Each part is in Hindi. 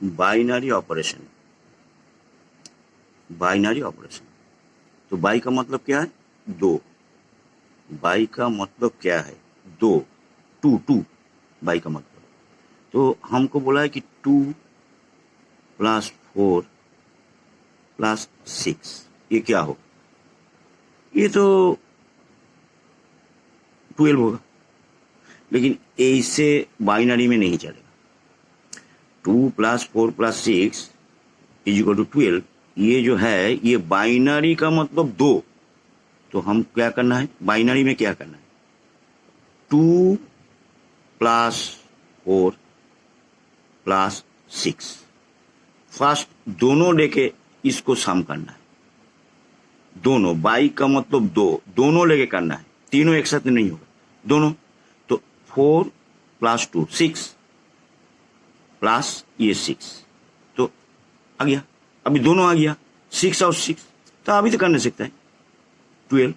Binary operation. बाइनरी ऑपरेशन तो बाई का मतलब क्या है? दो। बाई का मतलब क्या है? दो। टू टू बाई का मतलब। तो हमको बोला है कि 2+4+6 ये क्या हो? ये तो 12 होगा, लेकिन ऐसे बाइनरी में नहीं चलेगा। 2+4+6 = 12 ये जो है ये बाइनरी का मतलब दो। तो हम क्या करना है बाइनरी में? क्या करना है? 2+4+6 फर्स्ट दोनों लेके इसको सम करना है। दोनों बाई का मतलब दो, दोनों लेके करना है, तीनों एक साथ नहीं होगा, दोनों। तो 4+2 6 प्लस ये 6 तो आ गया। अभी दोनों आ गया 6 और 6, तो अभी तो कर नहीं सकता है, 12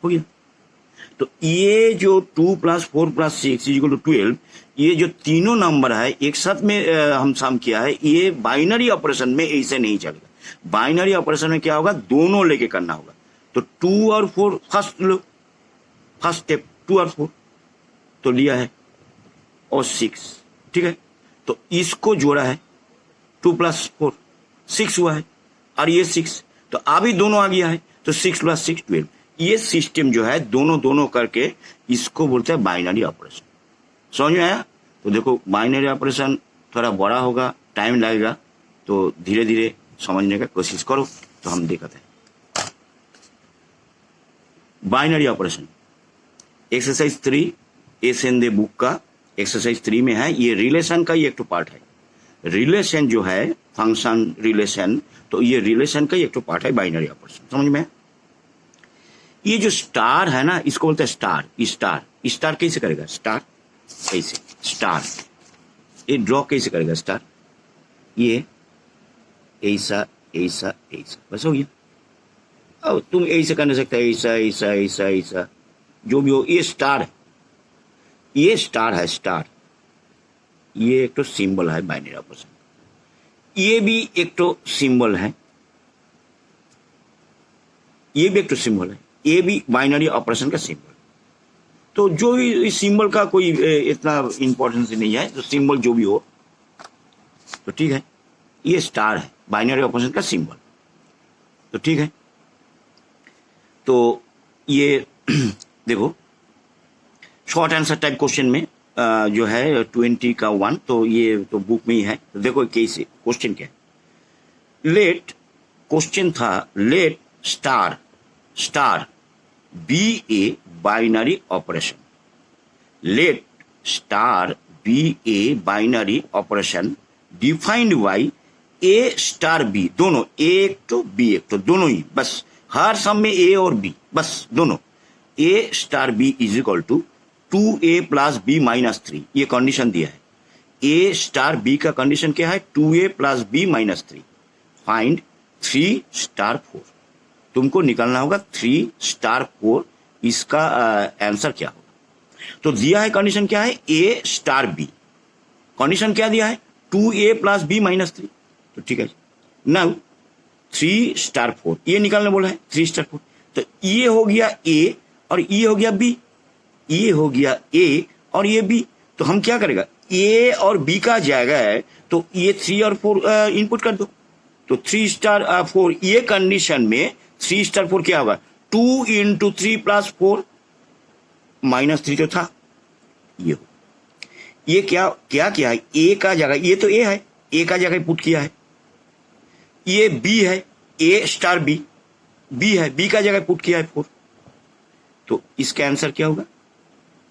हो गया। तो ये जो 2+4+6 = 12 ये जो तीनों नंबर है एक साथ में हम सम किया है, ये बाइनरी ऑपरेशन में ऐसे नहीं चलेगा। बाइनरी ऑपरेशन में क्या होगा? दोनों लेके करना होगा। तो 2 और 4 फर्स्ट लो, फर्स्ट स्टेप 2 और 4 तो लिया है, और 6, ठीक है। तो इसको जोड़ा है 2+4 6 हुआ है, और ये 6 तो अभी दोनों आ गया है, तो 6+6 12। ये सिस्टम जो है दोनों दोनों करके इसको बोलते हैं बाइनरी ऑपरेशन। समझ में आया? तो देखो बाइनरी ऑपरेशन थोड़ा बड़ा होगा, टाइम लगेगा, तो धीरे धीरे समझने का कोशिश करो। तो हम देखते हैं बाइनरी ऑपरेशन। एक्सरसाइज 3 एसएन दे बुक का एक्सरसाइज 3 में है। ये रिलेशन का ही एक तो पार्ट है। रिलेशन जो है फंक्शन रिलेशन, तो ये रिलेशन का ही एक तो पार्ट है बाइनरी ऑपरेशन। समझ में? ये जो स्टार है ना, इसको बोलते हैं स्टार। स्टार स्टार कैसे करेगा? स्टार कैसे? स्टार ये ड्रॉ कैसे करेगा? स्टार ये ऐसा ऐसा ऐसा, बस हो गया। अब तुम ऐसे कर नहीं सकते, ऐसा ऐसा ऐसा ऐसा, जो भी हो, ये स्टार है। ये स्टार है, स्टार। ये एक तो सिंबल है बाइनरी ऑपरेशन। ये भी एक तो सिंबल है, ये भी एक तो सिंबल है, ये भी बाइनरी ऑपरेशन का सिंबल। तो जो भी इस सिंबल का कोई इतना इंपॉर्टेंस नहीं है, तो सिंबल जो भी हो तो ठीक है। ये स्टार है बाइनरी ऑपरेशन का सिंबल, तो ठीक है। तो ये देखो शॉर्ट आंसर टाइप क्वेश्चन में जो है 20 का 1, तो ये तो बुक में ही है। तो देखो कैसे क्वेश्चन क्या है। लेट क्वेश्चन था, let star star B a binary operation. Let star B a binary operation defined by A star b. दोनों, एक तो बी एक तो, दोनों ही, बस हर सम में ए और बी, बस दोनों। A star b = 2a + b - 3 ये कंडीशन दिया है। ए स्टार बी का कंडीशन क्या है? 2a + b - 3। Find 3 star 4। तुमको निकालना होगा 3 स्टार 4। इसका आंसर क्या होगा? तो दिया है कंडीशन क्या है? A star B. कंडीशन क्या दिया है? 2a + b - 3। तो ठीक है, नाउ 3 स्टार 4 ये निकालने बोला है, 3 स्टार 4। तो ये हो गया ए और ये हो गया बी, ये हो गया ए और ये बी। तो हम क्या करेगा? ए और बी का जाएगा है, तो ये 3 और 4 इनपुट कर दो। तो 3 स्टार 4 ये कंडीशन में 3 स्टार 4 क्या होगा? 2 × 3 + 4 -3 तो था, ये हो। ये क्या क्या क्या है? ए का जगह, ये तो ए है, ए का जगह पुट किया है। ये बी है, ए स्टार बी, बी है, बी का जगह पुट किया है 4। तो इसका आंसर क्या होगा?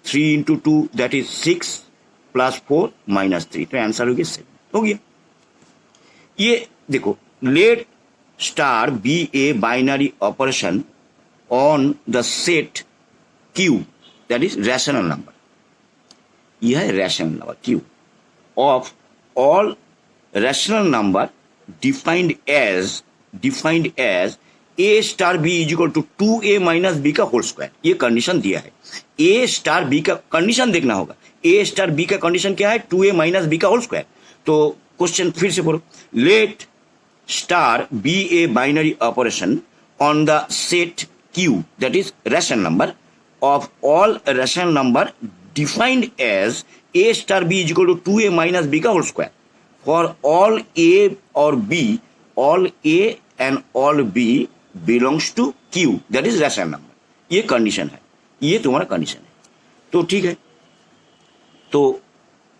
3 × 2 दैट इज 6 + 4 - 3। तो आंसर हो गया 7। हो गया। ये देखो, let star B a binary operation on the set Q that is rational number. यह है rational number Q of all rational number defined as A star b = 2a - b का होल स्क्वायर। ये कंडीशन दिया है। ए स्टार बी का कंडीशन देखना होगा। ए स्टार बी का कंडीशन क्या है? 2a - b का होल स्क्वायर। तो क्वेश्चन फिर से पढ़ो, let star B a binary operation on the set Q, that is rational number of all rational number defined as a star b is equal to 2a minus b का whole square for all a or b, all a and all b belongs to Q, that is rational number. ये कंडीशन है, ये तुम्हारा कंडीशन है. तो ठीक है, तो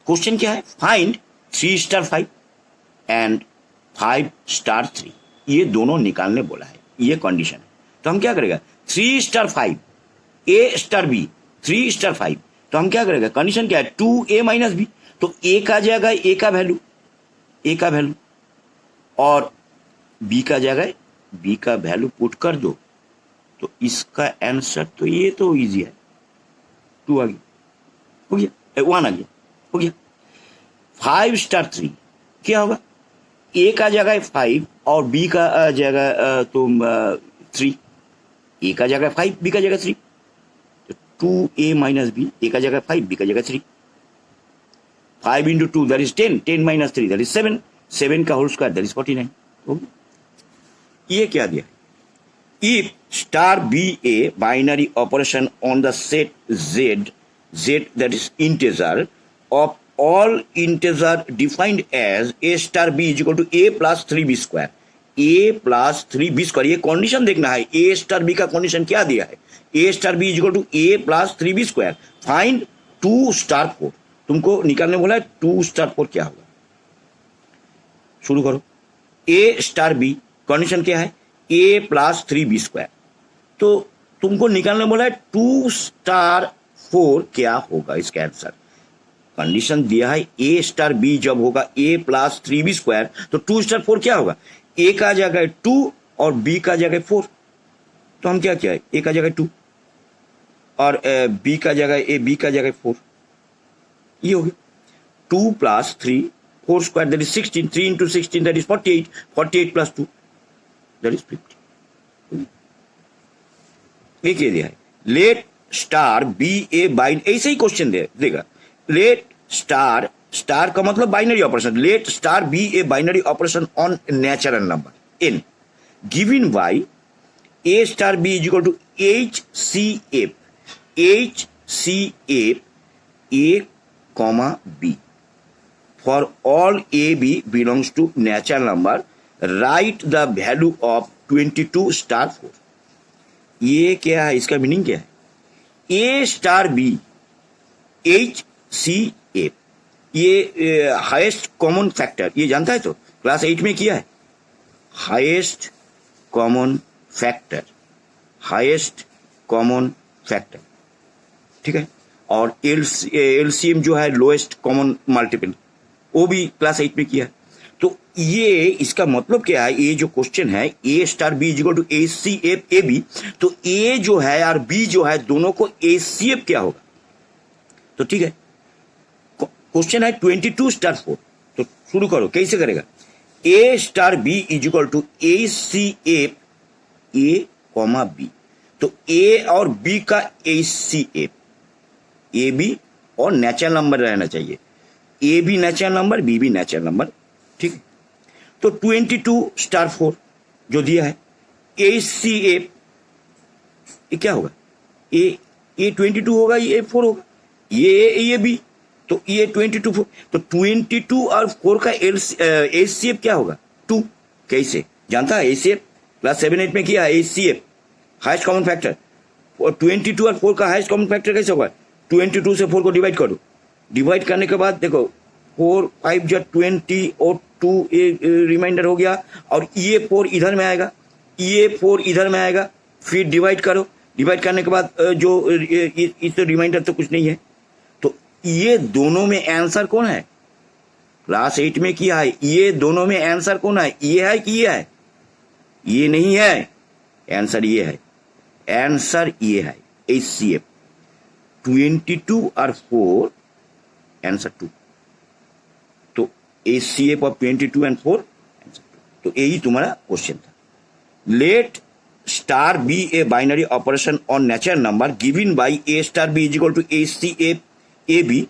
क्वेश्चन क्या है, फाइंड 3 स्टार 5 एंड 5 स्टार 3, ये दोनों निकालने बोला है, ये कंडीशन है. तो हम क्या करेगा, 3 स्टार 5 ए स्टार बी, 3 स्टार 5, तो हम क्या करेगा, कंडीशन क्या है, 2a माइनस बी, तो ए का जाएगा ए का वैल्यू और बी का जाएगा बी का वैल्यू पुट कर दो, तो इसका आंसर तो ये तो इजी है, 2 आ गया, हो गया, 1 आ गया, हो गया. 5 स्टार 3 क्या होगा, ए का जगह 5 और बी का जगह तुम 3, ए का जगह 5 बी का जगह 3, तो 2a माइनस बी, ए का जगह 5 बी का जगह 3, 5 into 2 that is 10, 10 minus 3 that is 7, 7 का होल स्क्वायर that is 49. ये क्या दिया, if star b a binary operation on the set z that is integer of all integer defined as a star b is equal to a plus 3b square, a plus 3b square, ये कंडीशन देखना है, a स्टार b का कंडीशन क्या दिया है, a star b is equal to a plus 3b square, find 2 star 4, तुमको निकालने बोला है 2 स्टार 4 क्या होगा, शुरू करो. a स्टार b कंडीशन क्या है, a प्लस 3b स्क्वायर, तो तुमको निकालने बोला है 2 स्टार 4 क्या होगा, इसका आंसर कंडीशन दिया है a स्टार b जब होगा a प्लस 3b स्क्वायर, तो 2 स्टार 4 क्या होगा, a का जगह 2 और b का जगह 4, तो हम क्या किया है, a का जगह 2 और b का जगह 4, ये हो गया 2 plus 3 4 square that is 16, 3 into 16 that is 48, 48 plus 2 that is 50. ये क्या दिया है, लेट स्टार बी ए बाइन, ऐसे ही क्वेश्चन देगा, लेट स्टार का मतलब binary operation, let star B a binary operation on natural number n given by a star b is equal to HCF a comma b for all a b belongs to natural number, write the value of 22 star 4. ये क्या है, इसका मीनिंग क्या है, a स्टार b HCF, ये हाईएस्ट कॉमन फैक्टर, ये जानता है, तो क्लास 8 में किया है, हाईएस्ट कॉमन फैक्टर, ठीक है, और एलसीएम जो है लोएस्ट कॉमन मल्टीपल, वो भी क्लास 8 में किया है. तो ये इसका मतलब क्या है, ये जो क्वेश्चन है a star b equal to HCF AB, तो a जो है और b जो है दोनों को HCF क्या होगा, तो ठीक है, क्वेश्चन है 22 स्टार 4, तो शुरू करो, कैसे करेगा, a star b is equal to HCF a comma b, तो a और b का HCF, a b और नेचुरल नंबर रहना चाहिए, a भी नेचुरल नंबर b भी नेचुरल नंबर, ठीक है. तो 22 स्टार 4 जो दिया है, HCF ये क्या होगा, ये 22 होगा, ये 4 होगा, ये b, तो ये 22 तो 22 और 4 का HCF क्या होगा, 2. कैसे जानता है, HCF क्लास 7-8 में किया, HCF हाईएस्ट कॉमन फैक्टर, और 22 और 4 का हाईएस्ट कॉमन फैक्टर कैसे होगा, 22 से 4 को डिवाइड करो, डिवाइड करने के बाद देखो 4 5 जो 20 और 2 रिमाइंडर हो गया, और ये 4 इधर में आएगा, ये 4 इधर में आएगा, फिर डिवाइड करो, डिवाइड करने के बाद जो इस रिमाइंडर तो कुछ नहीं है, तो ये दोनों में आंसर कौन है, क्लास 8 में किया है, ये दोनों में आंसर कौन है, ये है कि ये है, ये नहीं है, आंसर ये है, आंसर ये है HCF 22 और 4 आंसर 2, तो HCF ऑफ 22 एंड 4 आंसर 2, तो यही तुम्हारा क्वेश्चन था. Let star B a binary operation on natural number given by a star b is equal to HCF AB,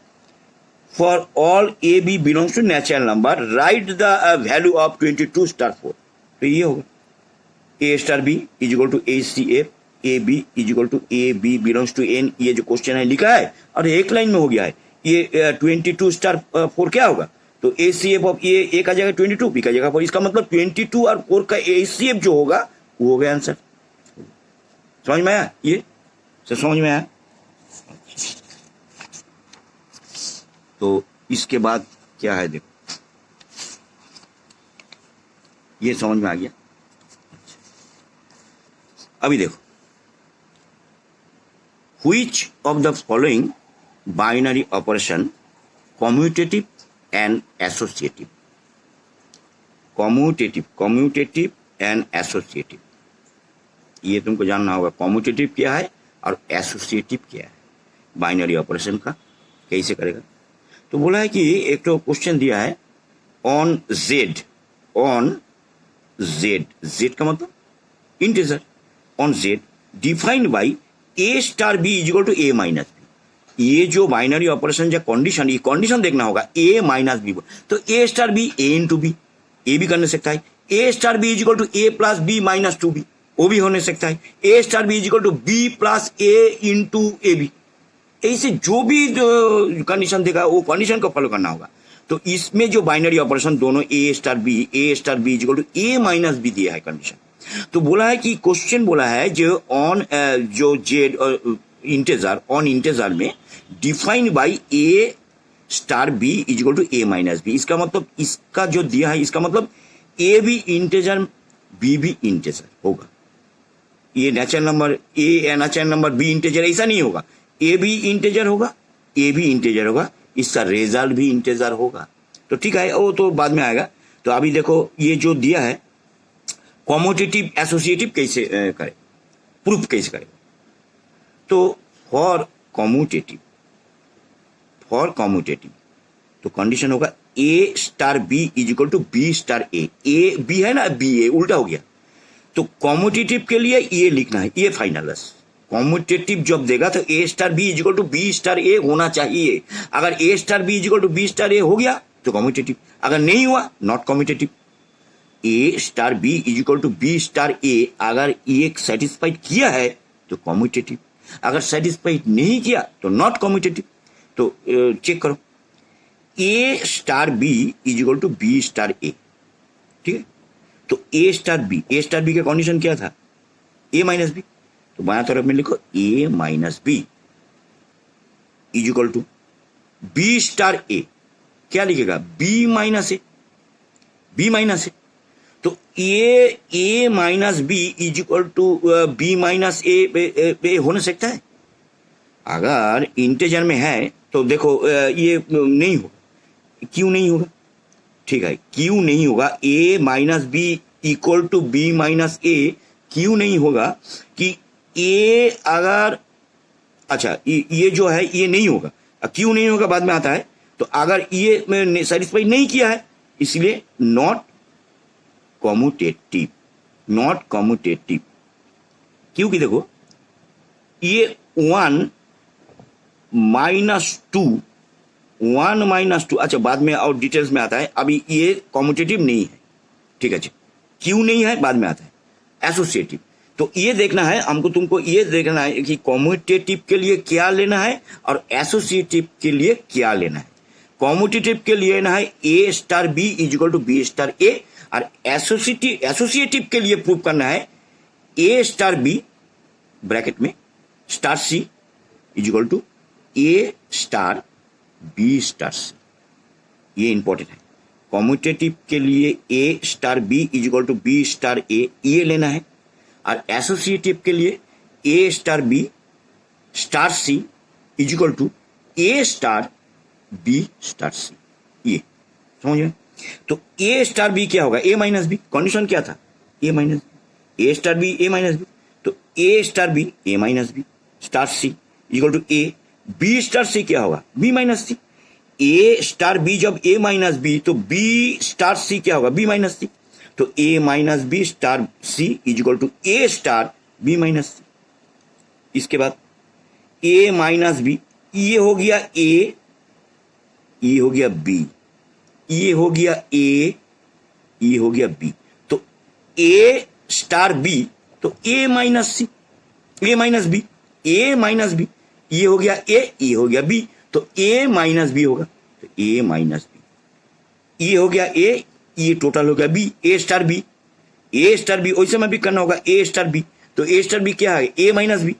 for all a b belongs to natural number right the value of 22 star 4। तो ये होगा a star B is equal to A C F a b is equal to A b belongs to n. ये जो क्वेश्चन है लिखा है और एक लाइन में हो गया है। ये 22 स्टार 4 क्या होगा? तो ए सी एफ ऑफ ए का जगह 22, बी का जगह 4। इसका मतलब 22 और 4 का ए सी एफ जो होगा वो हो गया आंसर। समझ में आया? ये समझ में आया? तो इसके बाद क्या है देखो, ये समझ में आ गया। अभी देखो, which of the following binary operation commutative and associative? Commutative and associative, ये तुमको जानना होगा। कम्यूटेटिव क्या है और एसोसिएटिव क्या है, बाइनरी ऑपरेशन का कैसे करेगा। तो बोला है कि एक तो क्वेश्चन दिया है ऑन जेड का मतलब integer, on Z defined by A star B is equal to A minus B. ये जो बाइनरी ऑपरेशन या कंडीशन, ये कंडीशन देखना होगा ए माइनस बी। तो ए star B A into b, a भी करने सकता है। A star B is equal to A plus b minus 2b, वो भी होने सकता है। A star B is equal to b plus a into A B. ऐसे जो भी कंडीशन देगा वो कंडीशन को फॉलो करना होगा। तो इसमें जो बाइनरी ऑपरेशन दोनों a star B is equal to A minus b दिया है कंडीशन। तो बोला है कि क्वेश्चन बोला है जो ऑन जो जेड इंटेजर ऑन इंटेजर में defined by A star B is equal to A minus b. इसका मतलब, इसका जो दिया है इसका मतलब ए भी इंटेजर बी भी इंटेजर होगा। ये natural number a natural number b integer ऐसा नहीं होगा। ए भी इंटेजर होगा, ए भी इंटेजर होगा, इसका रिजल्ट भी इंटेजर होगा। तो ठीक है, वो तो बाद में आएगा। तो अभी देखो ये जो दिया है कम्यूटेटिव एसोसिएटिव कैसे करें, प्रूफ कैसे करें। तो फॉर कम्यूटेटिव तो कंडीशन होगा a star B is equal to B star a. A b है ना, बी ए उल्टा हो गया। तो कम्यूटेटिव के लिए ये लिखना है, ये फाइनल बस। कम्यूटेटिव जब देगा तो ए star B is equal to B star a होना चाहिए। अगर a star B is equal to B star a हो गया तो कम्यूटेटिव, अगर नहीं हुआ not commutative. A star B is equal to B star a अगर ये सेटिस्फाइड किया है तो कम्यूटेटिव, अगर सेटिस्फाइड नहीं किया तो नॉट कम्यूटेटिव। तो चेक करो, a star B is equal to B star a, ठीक है। तो ए स्टार बी का कंडीशन क्या था, ए माइनस बी। तो बाएं तरफ में लिखो a minus b is equal to B star a. क्या लिखेगा, b minus a, b minus a. तो ए minus b is equal to b minus a हो नहीं सकता है। अगर इंटेजर में है तो देखो ये नहीं होगा। क्यों नहीं होगा, ठीक है, क्यों नहीं होगा। A minus b equal to b minus a क्यों नहीं होगा कि ए अगर, अच्छा ये जो है ये नहीं होगा। क्यों नहीं होगा बाद में आता है। तो अगर ये सेटिस्फाई नहीं किया है इसलिए नॉट कम्यूटेटिव। क्योंकि देखो ये 1 माइनस टू, अच्छा बाद में और डिटेल्स में आता है। अभी ये कम्यूटेटिव नहीं है, ठीक है जी। क्यों नहीं है बाद में आता है। एसोसिएटिव, तो ये देखना है हमको, तुमको ये देखना है कि कम्यूटेटिव के लिए क्या लेना है और एसोसिएटिव के लिए क्या लेना है। कम्यूटेटिव के लिए लेना है a star B is equal to B star a, और एसोसिएटिव के लिए प्रूव करना है ए स्टार बी ब्रैकेट में star c is equal to a star B star c. ये इंपॉर्टेंट है। कम्यूटेटिव के लिए ए star B is equal to B star a ये लेना है, और एसोसिएटिव के लिए ए star B star c is equal to a star B star c. ये समझ में। तो ए स्टार बी क्या होगा, ए माइनस बी। कंडीशन क्या था, a minus B, A star B a minus b. तो ए star B a minus b star c equal to A, b star c क्या होगा, बी माइनस सी। ए स्टार बी जब ए माइनस बी तो बी स्टार सी क्या होगा, बी माइनस सी। तो ए minus b star c is equal to a star b minus c. इसके बाद ए माइनस बी, ये हो गया ये हो गया बी, ये हो गया ए, ये हो गया बी। तो ए स्टार बी, तो ए minus C, A minus B, a minus B, ये हो गया ए, ये हो गया बी, तो ए माइनस बी होगा, तो ए माइनस बी, ये हो गया ए, ये टोटल हो गया बी, ए स्टार बी, ए स्टार बी वैसे में भी करना होगा ए स्टार बी, तो ए स्टार बी क्या है, A minus B,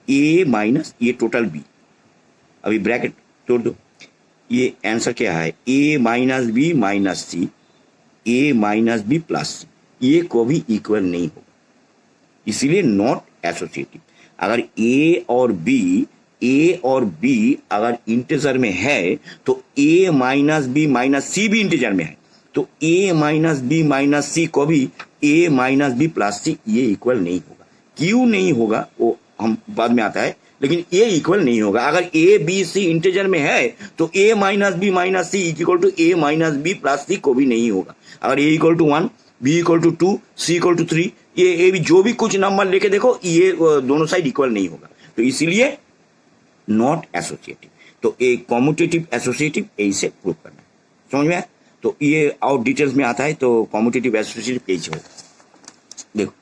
a minus ये टोटल बी, अभी ब्रैकेट तोड़ दो, ये आंसर क्या है, A minus B minus C, A minus B plus सी, ये कभी इक्वल नहीं होगा, इसीलिए नॉट एसोसिएटिव। अगर ए और बी अगर इंटीजर में है तो ए माइनस बी माइनस सी भी इंटीजर में है, तो ए माइनस बी माइनस सी को भी ए माइनस बी प्लस सी ये इक्वल नहीं होगा। क्यों नहीं होगा वो हम बाद में आता है, लेकिन ए इक्वल नहीं होगा। अगर ए बी सी इंटीजर में है तो ए minus B minus C equal to A minus B plus सी को भी नहीं होगा। अगर a equal to 1, B equal to 2, c equal to 3, ये भी जो भी कुछ नंबर लेके देखो ये दोनों साइड इक्वल नहीं होगा, तो इसीलिए नॉट एसोसिएटिव। तो ए कॉम्यूटेटिव एसोसिएटिव ऐसे प्रूव करना है, समझ में आया? तो ये और डिटेल्स में आता है, तो कॉम्यूटेटिव एसोसिएटिव कैसे होगा देखो।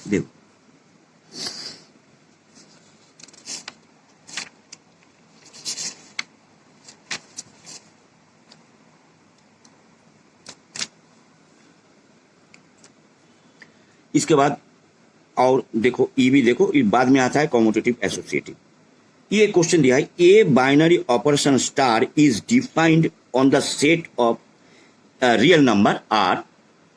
देखो इसके बाद और देखो ई भी देखो, ये बाद में आता है कॉम्यूटेटिव एसोसिएटिव। ये क्वेश्चन दिया है, a binary operation star is defined on the set of real number R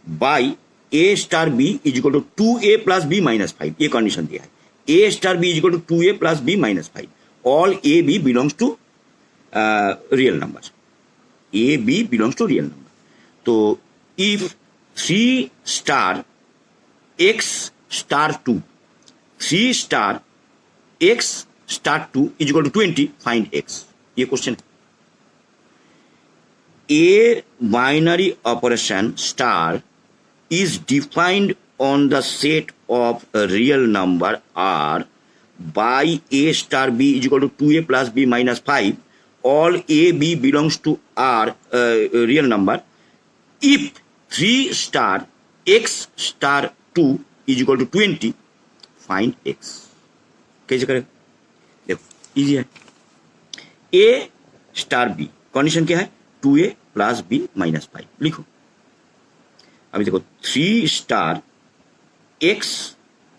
by A star B is equal to 2a plus b minus 5। ये कंडीशन दिया है, a star B is equal to 2a plus b minus 5, all a b belongs to real number, a b belongs to real number. तो if 3 star x star 2, 3 star x star 2 is equal to 20, find x। ये क्वेश्चन है। A binary operation star is defined on the set of a real number R by A star B is equal to 2A plus B minus 5. All A, B belongs to R, real number. If 3 star X star 2 is equal to 20, find X. कैसे करें? देखो इजी है। A स्टार B कंडीशन क्या है, 2A प्लस B माइनस 5 लिखो। अभी देखो 3 star x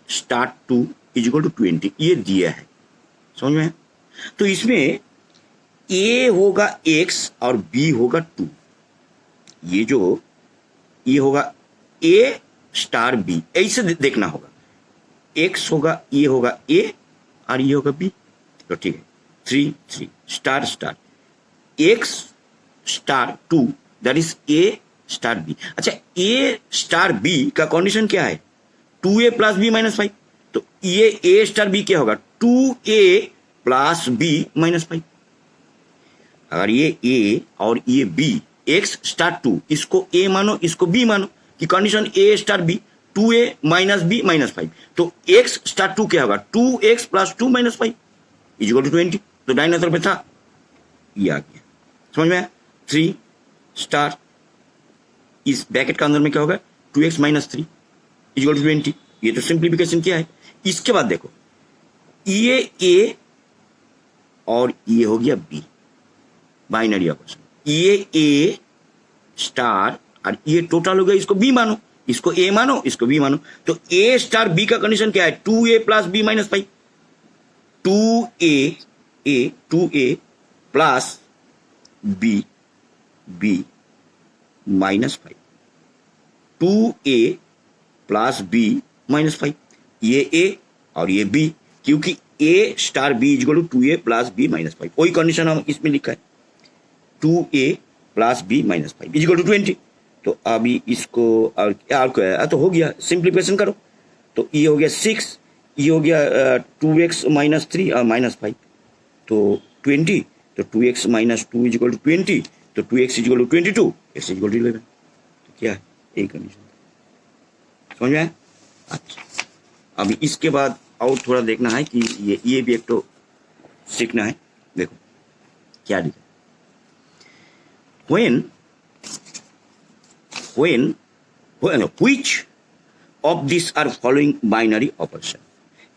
star 2 is equal to 20, ये दिया है, समझ में? तो इसमें a होगा x और b होगा 2, ये होगा a स्टार b, ऐसे देखना होगा। x होगा, ये होगा a और ये होगा b, तो ठीक है। 3 star star x star 2 that is a star b. अच्छा ए स्टार बी का कंडीशन क्या है, 2a प्लस बी माइनस 5, तो ये ए स्टार बी क्या होगा, 2a प्लस बी माइनस 5। अगर ये ए और ये बी, एक्स स्टार 2, इसको ए मानो इसको बी मानो कि condition a star b, 2a minus B minus 5, तो एक्स स्टार 2 क्या होगा, 2x plus 2 minus 5 is equal to 20। तो दाहिने तरफ में था, ये आ गया, समझ में आया? 3 स्टार इस ब्रैकेट का अंदर में क्या होगा, 2x माइनस 3 इक्वल टू 20। ये तो सिंप्लीफिकेशन किया है। इसके बाद देखो ये ए और ये हो गया बी, बाइनरी ऑपरेशन। ये ए स्टार और ये टोटल हो गया, इसको बी मानो, इसको ए मानो, इसको बी मानो। तो ए स्टार बी का कंडीशन क्या है, 2a plus b minus 5, 2a plus b minus 5, 2a plus b minus 5, ये a और ये b, क्योंकि a star b equal to 2a plus b minus 5, वही कंडीशन हम इसमें लिखा है, 2a plus b minus 5 equal to 20। तो अभी इसको और क्या है, तो हो गया, सिंप्लीफिकेशन करो, तो ये हो गया 6, ये हो गया 2x माइनस 3 और माइनस 5, तो 20 तो 2x minus 2 is equal to 20, तो 2x is equal to 22, x is equal to 11। तो क्या है, यही कंडीशन समझ में आया? अच्छा, अभी इसके बाद और थोड़ा देखना है कि ये भी एक तो सीखना है। देखो क्या लिखा, which of these are following binary operation।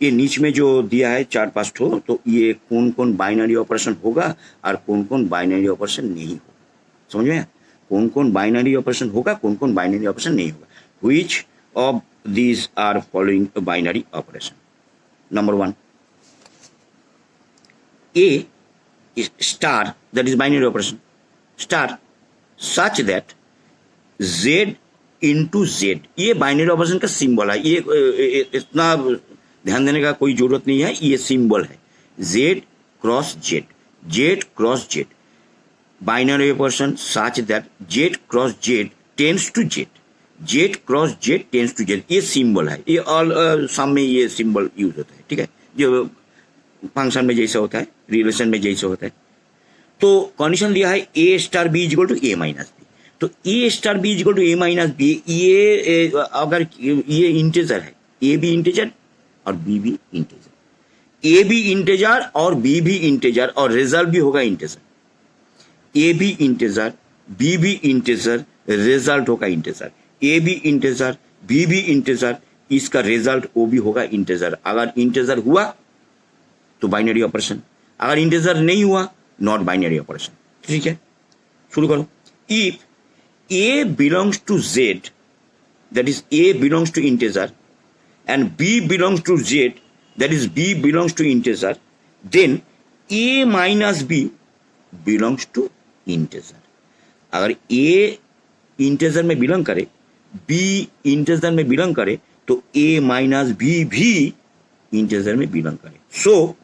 ये नीच में जो दिया है 4-5 ठो, तो ये कौन कौन बाइनरी ऑपरेशन होगा और कौन कौन बाइनरी ऑपरेशन नहीं होगा, समझ में आया? कौन कौन बाइनरी ऑपरेशन होगा, कौन कौन बाइनरी ऑपरेशन नहीं होगा। which of these are following a binary operation? Number 1, A is star, that is binary operation, star such that Z into Z, ये बाइनरी ऑपरेशन का सिंबल है। ये इतना ध्यान देने का कोई जरूरत नहीं है, ये सिंबल है Z cross Z, Z cross Z, binary operation such that Z cross Z tends to Z, Z cross Z tends to Z, ये सिंबल है। ये ऑल सम में ये सिंबल यूज होता है, ठीक है, जो फंक्शन में जैसा होता है, रिलेशन में जैसा होता है। तो कंडीशन दिया है A star B is equal to A minus B, तो A star B is equal to A minus B, ये अगर ये इंटीजर है, A भी इंटीजर और B भी इंटीजर, A भी इंटीजर और B भी इंटीजर और रिजल्ट भी होगा इंटीजर, A भी इंटीजर B भी इंटीजर, रिजल्ट होगा इंटीजर, A भी इंटीजर B भी इंटीजर, इसका रिजल्ट वो भी होगा इंटीजर। अगर इंटीजर हुआ तो बाइनरी ऑपरेशन, अगर इंटीजर नहीं हुआ नॉट बाइनरी ऑपरेशन, ठीक है। शुरू करो। If A belongs to Z, that is A belongs to integer, and B belongs to Z, that is B belongs to integer, then A minus B belongs to integer। अगर A इंटीजर में बिलोंग करे, B इंटीजर में बिलोंग करे, तो A माइनस B भी इंटीजर में बिलोंग करे, सो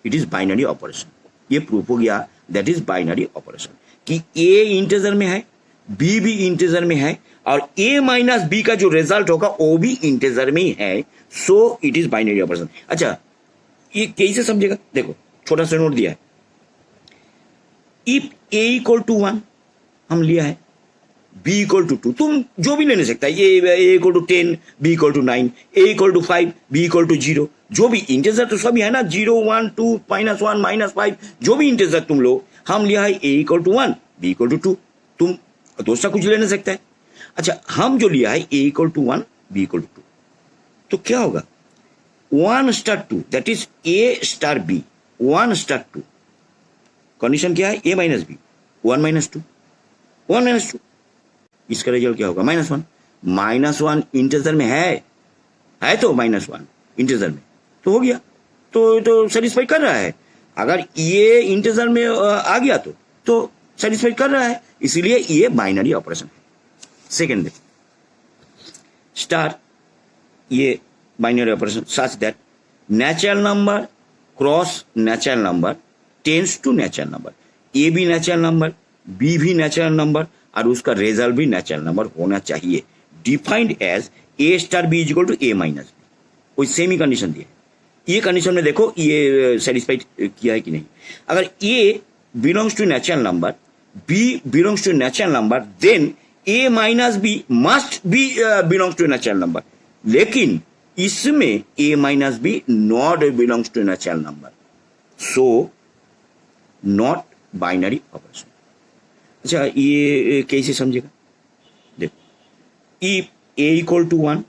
इट इज बाइनरी ऑपरेशन। ये प्रूफ हो गया, दैट इज बाइनरी ऑपरेशन कि A इंटीजर में है, B भी इंटीजर में है और A माइनस B का जो रिजल्ट होगा वो भी इंटीजर में ही है, सो इट इज बाइनरी ऑपरेशन। अच्छा, ये कैसे समझेगा? देखो छोटा सा नोट दिया है। इफ A इक्वल टू 1 हम लिया है, B इक्वल टू 2, तुम जो भी लेने सकता है, A equal to 10, B equal to 9, A equal to 5, B equal to 0, जो भी इंटीजर तो सभी है ना, 0 1 2 -1 -5, जो भी इंटीजर तुम लो। हम लिया है A equal to 1, B equal to 2, तुम दूसरा कुछ लेने सकता है। अच्छा, हम जो लिया है A equal to 1, B equal to 2, तो क्या होगा 1 star 2, that is A star B, 1 star 2, condition क्या है A minus B, 1 minus 2, 1 minus 2, इसका रिजल्ट क्या होगा -1, -1 इंटीजर में है तो -1 इंटीजर में तो हो गया, तो सेटिस्फाई कर रहा है। अगर ये इंटीजर में आ गया तो सेटिस्फाई कर रहा है, इसीलिए ये बाइनरी ऑपरेशन है। सेकेंड स्टार, ये binary operation such that natural number cross natural number tends to natural number, a भी नेचुरल नंबर, बी भी नेचुरल नंबर और उसका रिजल्ट भी नेचुरल नंबर होना चाहिए, defined as A star B is equal to A minus B। कोई सेम ही कंडीशन दिया है। ये कंडीशन में देखो ये सेटिस्फाइड किया है कि नहीं। अगर A belongs to natural number, B belongs to natural number, then A minus B must be belongs to natural number, लेकिन इसमें A minus B not belongs to natural number, so not binary operation. अच्छा, ये कैसे समझेगा? देखो, इफ A इक्वल टू 1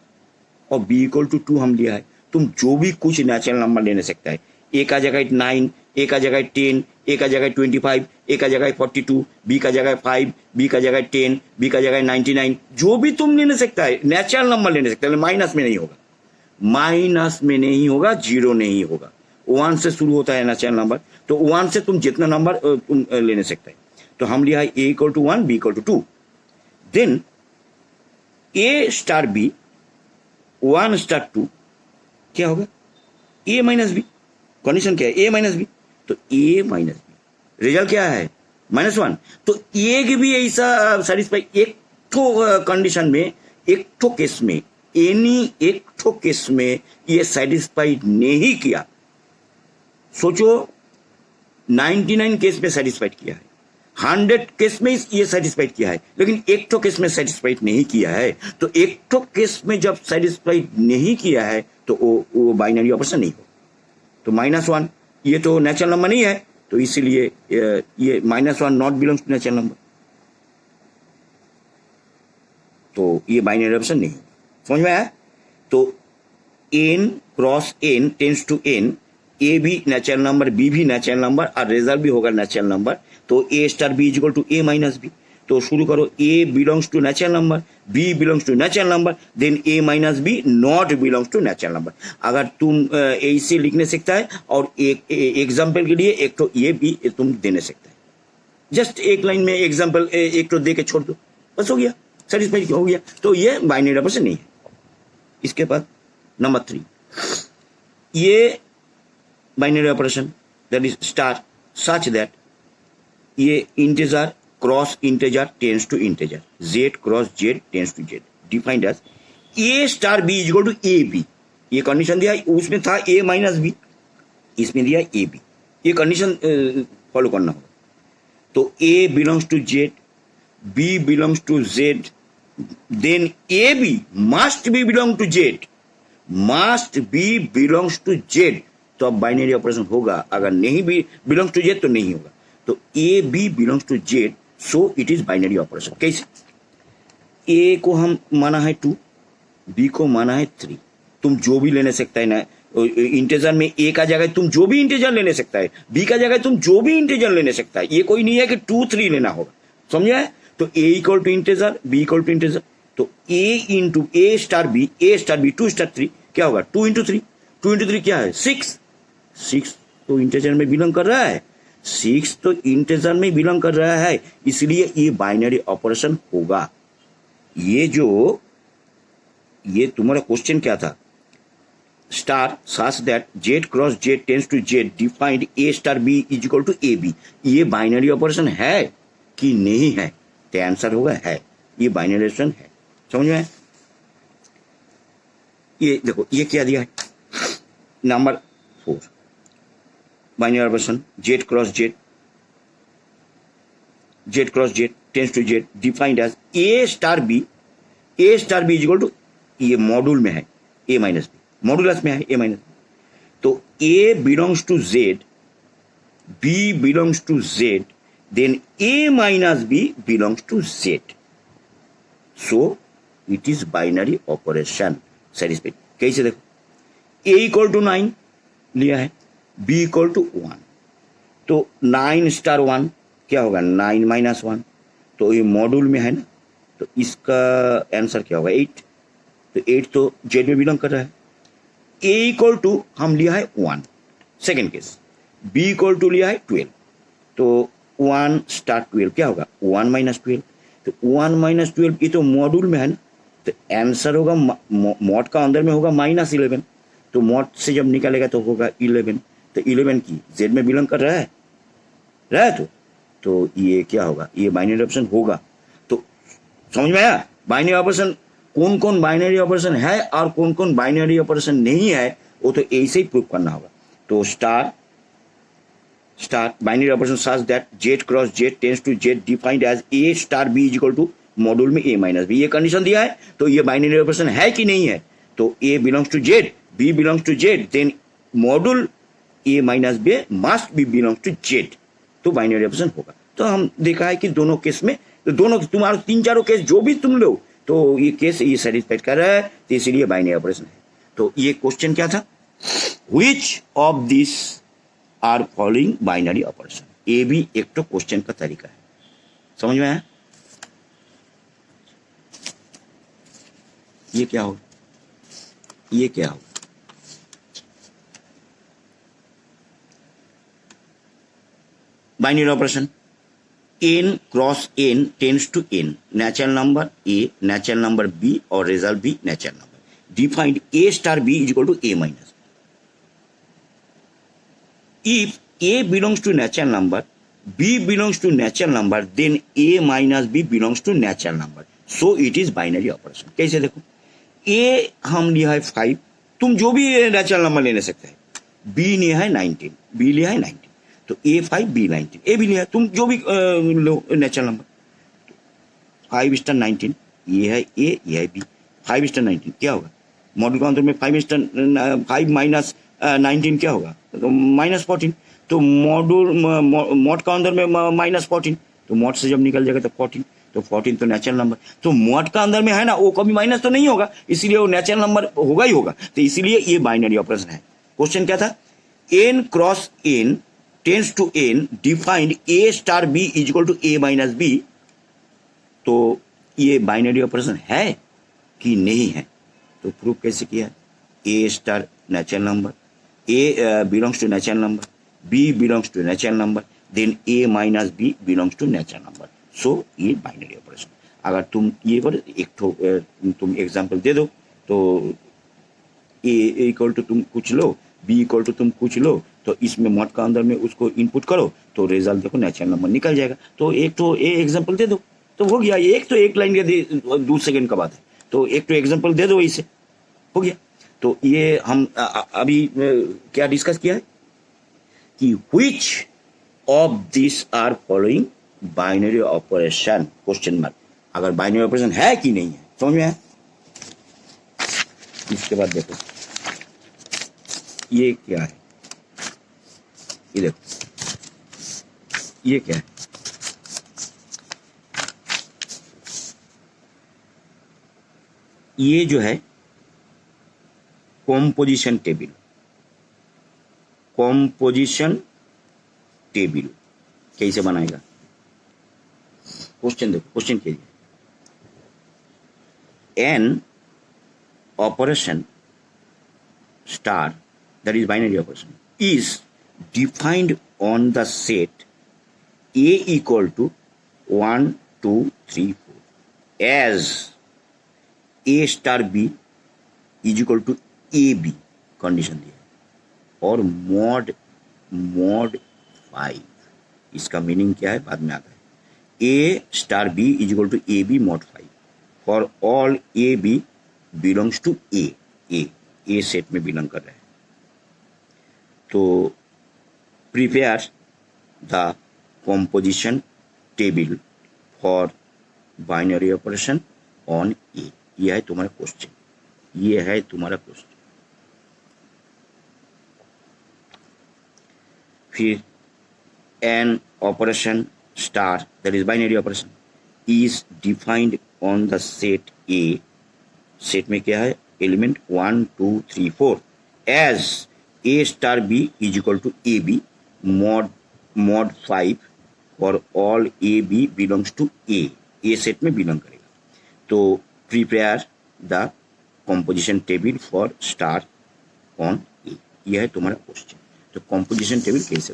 और B इक्वल टू 2 हम लिया है, तुम जो भी कुछ नेचुरल नंबर लेने सकता है। A का जगह 9, A का जगह 10, A का जगह 25, A का जगह 42, B का जगह 5, B का जगह 10, B का जगह 99, जो भी तुम लेने सकता है, नेचुरल नंबर लेने सकता है। माइनस में नहीं होगा, माइनस में नहीं होगा, 0 नहीं होगा, 1 से शुरू होता है नेचुरल नंबर, तो 1 से तुम जितना नंबर तुम लेने सकते हैं। तो हम लिया है A equal to 1, B equal to 2, then A star B 1 star 2 क्या होगा A माइनस B। कंडीशन क्या है A माइनस B, तो A माइनस B रिजल्ट क्या है -1। तो एक भी ऐसा सेटिस्फाई, एक ठो कंडीशन में, एक ठो केस में, एनी एक ठो केस में ये सेटिस्फाई नहीं किया, सोचो 99 केस में सेटिस्फाइड किया है, 100 केस में ये सेटिस्फाइड किया है, लेकिन एक तो केस में सेटिस्फाइड नहीं किया है। तो एक तो केस में जब सेटिस्फाइड नहीं किया है तो वो बाइनरी ऑपरेशन नहीं हो। तो -1 ये तो नेचुरल नंबर नहीं है, तो इसीलिए ये -1 not belongs to natural number, तो ये बाइनरी ऑपरेशन नहीं होगा। समझ में आया? तो n cross n tends to n, a भी नेचुरल नंबर, बी भी नेचुरल नंबर और रिजल्ट भी होगा नेचुरल नंबर। तो a star b equal to a minus b. तो शुरू करो, a belongs to natural number, b belongs to natural number, then a minus b not belongs to natural number. अगर तुम ऐसे लिखने सकता है और एक एग्जाम्पल के लिए एक तो ये भी तुम देने सकता है, जस्ट एक लाइन में एग्जाम्पल एक तो दे के छोड़ दो, बस हो गया, सेटिस्फाइड हो गया। तो ये बाइनरी ऑपरेशन नहीं है। इसके बाद नंबर 3, ये binary operation that is star such that ये integer cross integer tends to integer, z cross z tends to z, defined as a star b equal to A b. ये कंडीशन दिया, उसमें था a माइनस बी, इसमें दिया ए बी। ये कंडीशन फॉलो करना होगा। तो a belongs to z, b belongs to z, then a b must be belong to z, must be belongs to z, तो अब बाइनरी ऑपरेशन होगा। अगर नहीं भी बिलोंग्स टू z तो नहीं होगा। तो a b belongs to z, so it is binary operation. कैसे? ए को हम माना है 2, बी को माना है 3। तुम जो भी लेने सकता है ना, इंटीजर में ए का जगह तुम जो भी इंटीजर लेने सकता है, बी का जगह तुम जो भी इंटीजर लेने सकता है। ये कोई नहीं है कि 2 3 लेना होगा, समझा है? तो a equal to integer, b equal to integer, तो ए into a star b 2 star 3 क्या होगा? 2 इंटू 3, 2 इंटू 3 क्या है? 6। 6 तो इंटीजर में बिलोंग कर रहा है, 6 तो इंटीजर में बिलोंग कर रहा है, इसलिए ये बाइनरी ऑपरेशन होगा। ये तुम्हारा क्वेश्चन क्या था? Star such that z cross z tends to z, defined a star b is equal to A b. ये बाइनरी ऑपरेशन है कि नहीं है? तो आंसर होगा है, ये बाइनरी ऑपरेशन है। समझ में? ये देखो, ये क्या दिया है? Number 4, binary operation z cross z tends to z, defined as a star b is equal to, ये मॉड्यूल में है a माइनस बी, मॉड्यूलस में है a माइनस बी। तो a belongs to z, b belongs to z, then a minus b belongs to z, so it is binary operation satisfied. कैसे? देखो, a इक्वल टू 9 लिया है, b इक्वल टू 1, तो 9 स्टार 1 क्या होगा? 9 माइनस 1, तो ये मॉड्यूल में है ना, तो इसका आंसर क्या होगा? 8। तो 8 तो z में बिलोंग कर रहा है। a इक्वल टू हम लिया है 1, second case. b equal to लिया है 12, तो 1 स्टार 12 क्या होगा? 1 माइनस 12, तो 1 माइनस 12 ये तो मॉड्यूल में है ना, तो आंसर होगा मॉड का अंदर में होगा -11, तो मॉड से जब निकालेगा तो होगा 11, तो 11 की z में बिलोंग कर रहा है तो ये क्या होगा? ये बाइनरी ऑपरेशन होगा। तो समझ में आया? बाइनरी ऑपरेशन कौन कौन बाइनरी ऑपरेशन है और कौन कौन बाइनरी ऑपरेशन नहीं है, वो तो ऐसे ही प्रूव करना होगा। तो star binary operation such that z cross z tends to z, defined as a star b is equal to module में a माइनस b। ये कंडीशन दिया है, तो ये बाइनरी ऑपरेशन है कि नहीं है? तो a belongs to z, b belongs to z, then module a minus b must be belongs to z, तो बाइनरी ऑपरेशन होगा। तो हम देखा है कि दोनों केस में, तो दोनों तुम्हारा 3-4 केस जो भी तुम लो, तो ये केस ये सेटिस्फाइड कर रहा है, तो इसीलिए बाइनरी ऑपरेशन है। तो ये क्वेश्चन क्या था? Which of this are following binary operation? ये भी एक तो क्वेश्चन का तरीका है। समझ में आया? ये क्या हो? Binary operation n cross n tends to n, natural number a, natural number b और रिजल्ट भी natural number, defined a star b is equal to a minus. If a belongs to natural number, b belongs to natural number, then a minus b belongs to natural number, so it is binary operation. कैसे? देखो, a हम लिया है 5, तुम जो भी नेचुरल नंबर लेने सकते हैं, b लिया है 19, b लिया है 19, तो A5B19 ए भी लिया, तुम जो भी लो नेचुरल नंबर। 5:19 ये है ए, ये है बी। 5:19 क्या होगा? मॉडल काउंटर में 5 माइनस 19 क्या होगा? तो -14। तो मॉड काउंटर में -14, तो मॉड से जब निकल जाएगा तो 14, तो 14 तो नेचुरल नंबर। तो मॉड का अंदर में है ना, वो कभी माइनस तो नहीं होगा, इसीलिए वो नेचुरल नंबर होगा ही होगा। तो इसीलिए ये बाइनरी ऑपरेशन है। क्वेश्चन क्या था? n cross n tends to n defined a star b is equal to a minus b। तो ये बाइनरी ऑपरेशन है कि नहीं है? तो प्रूफ कैसे किया? a star natural number, a belongs to natural number, b belongs to natural number, then a minus b belongs to natural number. So ये बाइनरी ऑपरेशन। अगर तुम ये पर एक तुम एग्जांपल दे दो, तो a इक्वल टू तुम कुछ लो, b इक्वल टू तुम कुछ लो, तो इसमें मॉड का अंदर में उसको इनपुट करो, तो रिजल्ट देखो नेचुरल नंबर निकल जाएगा। तो एक तो ए एग्जांपल दे दो तो हो गया। एक तो एक लाइन का 2 सेकंड का बात है, तो एक तो एग्जांपल दे दो, इसे हो गया। तो ये हम अभी क्या डिस्कस किया है कि which of these are following binary operation, question mark. अगर बाइनरी ऑपरेशन है कि नहीं है, समझ में आया? इसके बाद देखो ये क्या है, ये देखो ये क्या है। ये जो है कॉम्पोजिशन टेबल, कॉम्पोजिशन टेबल कैसे बनाएगा? क्वेश्चन देखो, क्वेश्चन कीजिए। N operation star, that is binary operation, is defined on the set A equal to 1, 2, 3, 4 as A star B is equal to AB condition दिया है, और मॉड 5। इसका मीनिंग क्या है बाद में आता है। A star B is equal to AB mod 5 for all AB belongs to A set में बिलोंग कर रहे हैं। तो prepare the composition table for binary operation on a. यह है तुम्हारा क्वेश्चन, ये है तुम्हारा क्वेश्चन। फिर an operation star, that is binary operation, is defined on the set a. Set में क्या है? Element 1, 2, 3, 4 as A star B is equal to AB mod 5 for all AB belongs to A set में बिलोंग करेगा। तो prepare the composition table for star on A। यह है तुम्हारा क्वेश्चन। तो कॉम्पोजिशन टेबल कैसे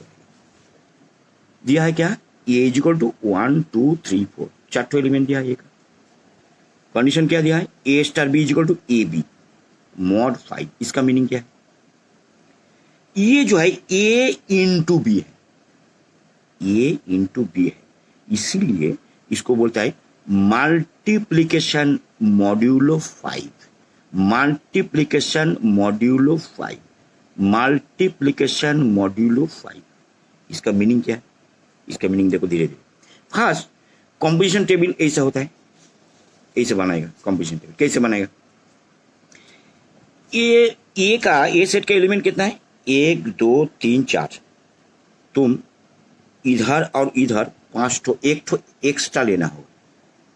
दिया है? क्या A is equal to 1, 2, 3, 4 4 element दिया है। कंडीशन क्या दिया है? A star B is equal to AB mod 5। इसका मीनिंग क्या है? ये जो है A इंटू बी है, A इंटू बी है, इसीलिए इसको बोलता है multiplication modulo 5। Multiplication modulo 5, multiplication modulo 5। इसका मीनिंग क्या है? इसका मीनिंग देखो धीरे धीरे। फर्स्ट कॉम्पोजिशन टेबल ऐसा होता है, ऐसे बनाएगा। कॉम्पोजिशन टेबल कैसे बनाएगा? ए सेट का एलिमेंट कितना है? 1, 2, 3, 4। तुम इधर और इधर 5 ठो, एक ठो एक्स्ट्रा लेना होगा,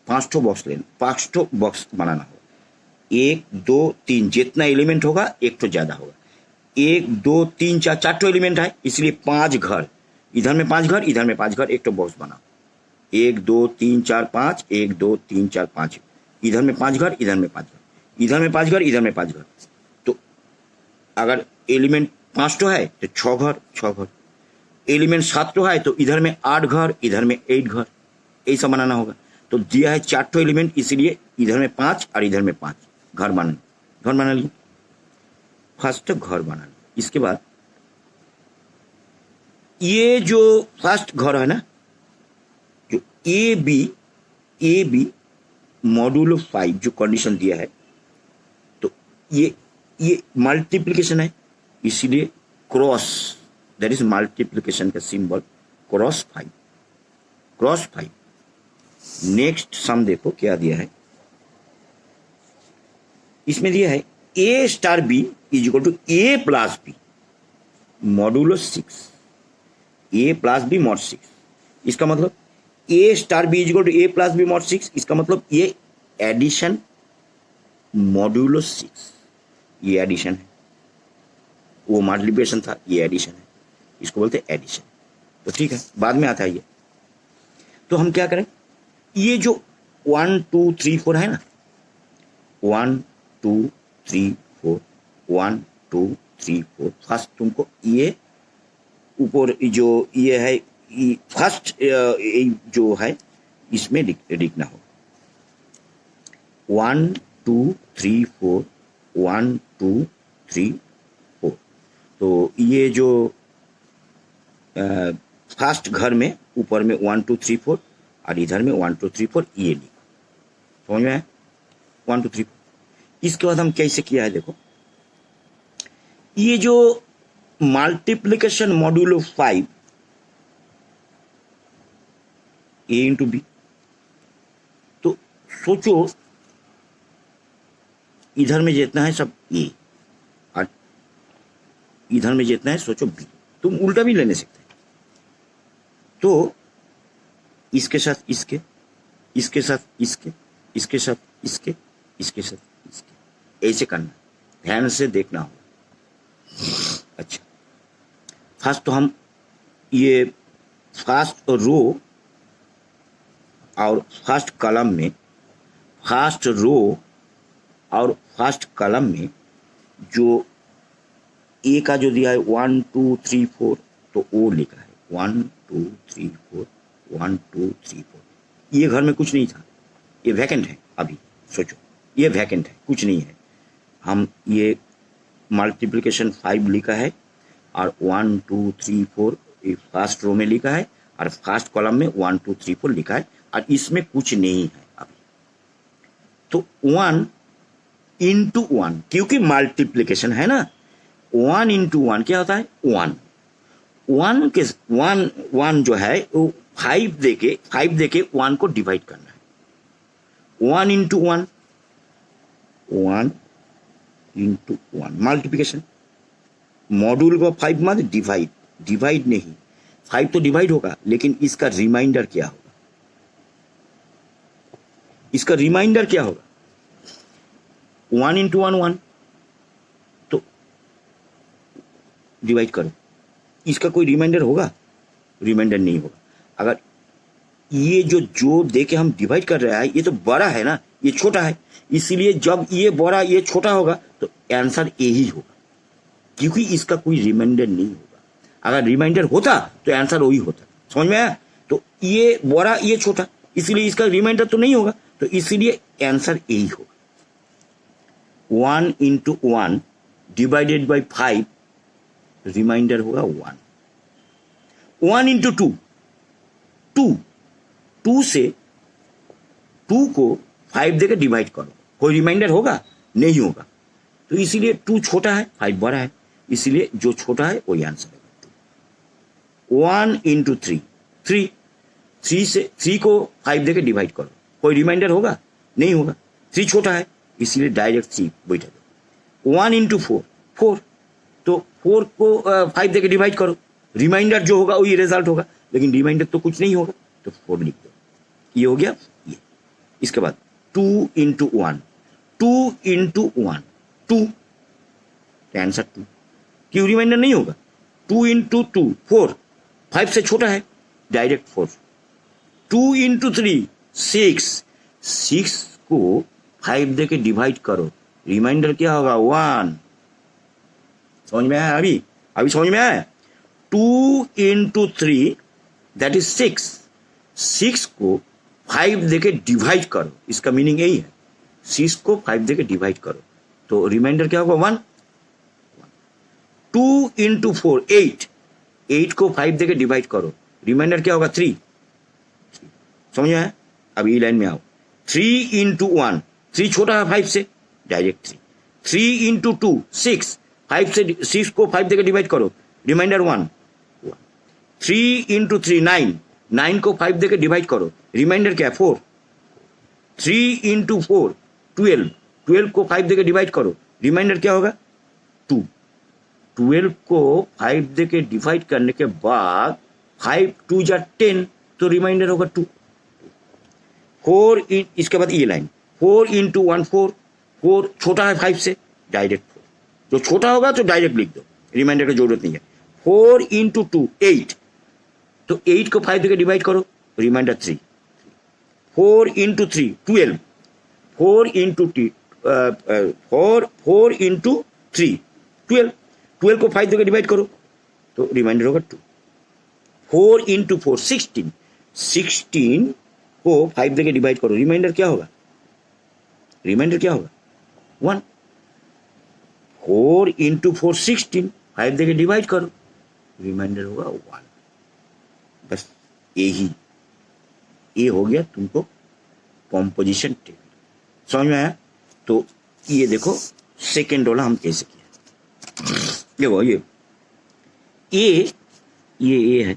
5 ठो बॉक्स लेना, 5 ठो बॉक्स बनाना होगा। 1, 2, 3 जितना एलिमेंट होगा एक ठो ज्यादा होगा। 1, 2, 3, 4 4 ठो एलिमेंट है, इसलिए 5 घर, इधर में 5 घर, इधर में 5 घर, एक ठो बॉक्स बनाओ। 1, 2, 3, 4, 5, 1, 2, 3, 4, 5, इधर में 5 घर, इधर में 5 घर, इधर में 5 घर, इधर में 5 घर। तो अगर एलिमेंट 5 ठो है तो 6 घर, 6 घर। एलिमेंट 7 ठो है तो इधर में 8 घर, इधर में 8 घर, ऐसा बनाना होगा। तो दिया है 4 ठो एलिमेंट, इसलिए इधर में 5 और इधर में 5 घर बना लिए। फर्स्ट घर बना लिए। इसके बाद ये जो फर्स्ट घर है ना, जो ए बी मॉड्यूलो 5 जो कंडीशन दिया है, तो ये मल्टीप्लिकेशन है, इसीलिए क्रॉस दैट इज मल्टीप्लिकेशन का सिंबल क्रॉस 5। नेक्स्ट सम देखो क्या दिया है, इसमें दिया है a star b is equal to a plus b modulo 6, a plus b mod 6। इसका मतलब a star b is equal to a plus b mod 6, इसका मतलब ये एडिशन मॉडुलो 6, ये एडिशन है, वो मल्टीप्लिकेशन था, ये एडिशन है, इसको बोलते हैं एडिशन। तो ठीक है, बाद में आता है ये। तो हम क्या करें, ये जो 1 2 3 4 है ना, 1 2 3 4 1 2 3 4, फर्स्ट तुमको ये ऊपर जो ये है फर्स्ट जो है इसमें लिखना हो 1 2 3 4 1 2 3 4। तो ये जो फर्स्ट घर में ऊपर में 1 2 3 4 और इधर में 1 2 3 4 ये लिखो, समझ में आया? 1 2 3 4। इसके बाद हम कैसे किया है देखो, ये जो multiplication modulo 5 a into B, तो सोचो इधर में जितना है सब a और इधर में जितना है सोचो b, तुम उल्टा भी लेने सकते हैं। तो इसके साथ इसके, इसके साथ इसके, इसके साथ इसके, इसके साथ इसके, ऐसे करना, ध्यान से देखना होगा। अच्छा, फर्स्ट तो हम ये फर्स्ट रो और फर्स्ट कॉलम में, फर्स्ट रो और फर्स्ट कॉलम में जो ए का जो दिया है 1 2 3 4, तो वो लिखा है 1 2 3 4 1 2 3 4। ये घर में कुछ नहीं था, ये वैकेंट है अभी, सोचो ये वैकेंट है, कुछ नहीं है। हम ये मल्टीप्लिकेशन 5 लिखा है और 1 2 3 4 ये फर्स्ट रो में लिखा है और फर्स्ट कॉलम में 1 2 3 4 लिखा है और इसमें कुछ नहीं है अभी। तो 1 इंटू 1, क्योंकि मल्टीप्लिकेशन है ना, 1 इंटू 1 क्या होता है 1, 1 के 1 जो है वो 5 देके 1 को डिवाइड करना है। 1 इंटू 1, 1 इंटू 1 मल्टीप्लिकेशन, मॉड्यूल को 5 मत डिवाइड नहीं, 5 तो डिवाइड होगा लेकिन इसका रिमाइंडर क्या होगा, इसका रिमाइंडर क्या होगा, 1 इंटू 1 1, तो डिवाइड करो, इसका कोई रिमाइंडर होगा, रिमाइंडर नहीं होगा। अगर ये जो देके हम डिवाइड कर रहे हैं ये तो बड़ा है ना, ये छोटा है, इसीलिए जब ये बड़ा ये छोटा होगा तो आंसर ए ही होगा, क्योंकि इसका कोई रिमाइंडर नहीं होगा। अगर रिमाइंडर होता तो आंसर वही होता, समझ में आया? तो ये बड़ा ये छोटा, इसीलिए इसका रिमाइंडर तो नहीं होगा, तो इसीलिए आंसर ए ही होगा। 1 इंटू 1 डिवाइडेड बाई 5, रिमाइंडर होगा 1। 1 इंटू 2, 2 से 2 को 5 देकर डिवाइड करो, कोई रिमाइंडर होगा नहीं होगा, तो इसीलिए 2 छोटा है 5 बड़ा है, इसीलिए जो छोटा है वही आंसर है। 1 इंटू 3, 3 से 3 को 5 देकर डिवाइड करो, कोई रिमाइंडर होगा नहीं होगा, 3 छोटा है इसलिए डायरेक्ट 3 बैठा दो। 1 इंटू 4, तो 4 को 5 देकर डिवाइड करो, रिमाइंडर जो होगा वही रिजल्ट होगा, लेकिन रिमाइंडर तो कुछ नहीं होगा, तो 4 लिख दो, ये हो गया ये। इसके बाद 2 इंटू 1, 2 इंटू 1 2, आंसर 2, क्यों रिमाइंडर नहीं होगा, 2 इंटू 2 4, 5 से छोटा है डायरेक्ट 4। 2 इंटू 3 6 को 5 देके डिवाइड करो, रिमाइंडर क्या होगा 1, समझ में आया? अभी समझ में आया? 2 इंटू 3 दैट इज 6 को 5 देके डिवाइड करो, इसका मीनिंग यही है, 6 को 5 देके डिवाइड करो, तो रिमाइंडर क्या होगा 1। 2 इंटू 4 8 को 5 देके डिवाइड करो, रिमाइंडर क्या होगा 3। समझ में आया? अब ये लाइन में आओ। 3 इंटू 1, 3 छोटा है 5 से, डायरेक्ट 3 इंटू 2 6, 5 से 6 को 5 देके डिवाइड करो, रिमाइंडर 1, 3 × 3 9, 9 को 5 देके डिवाइड करो, रिमाइंडर क्या है 4। 3 × 4 12, 12 को 5 देके डिवाइड करो, रिमाइंडर क्या होगा 2। 12 को 5 देके डिवाइड करने के बाद 5 2 जा 10, तो रिमाइंडर होगा 2। 4 इसके बाद ये लाइन 4 × 1 4, 4 छोटा है 5 से, डायरेक्ट 4, जो छोटा होगा तो डायरेक्ट लिख दो, रिमाइंडर की जरूरत नहीं है। 4 × 2 8, तो 8 को 5 देके डिवाइड करो, रिमाइंडर 3। 4 × 3 12, 4 × 3 12, 12 को 5 देके डिवाइड करो, तो रिमाइंडर होगा 2। 4 × 4 16, 16 को 5 देके डिवाइड करो, रिमाइंडर क्या होगा 1। 4 × 4 16, 5 देके डिवाइड करो, रिमाइंडर होगा 1। बस यही, ये हो गया तुमको कॉम्पोजिशन टेबल, समझ में आया। तो ये देखो सेकेंड वाला हम कैसे किया, देखो ये है,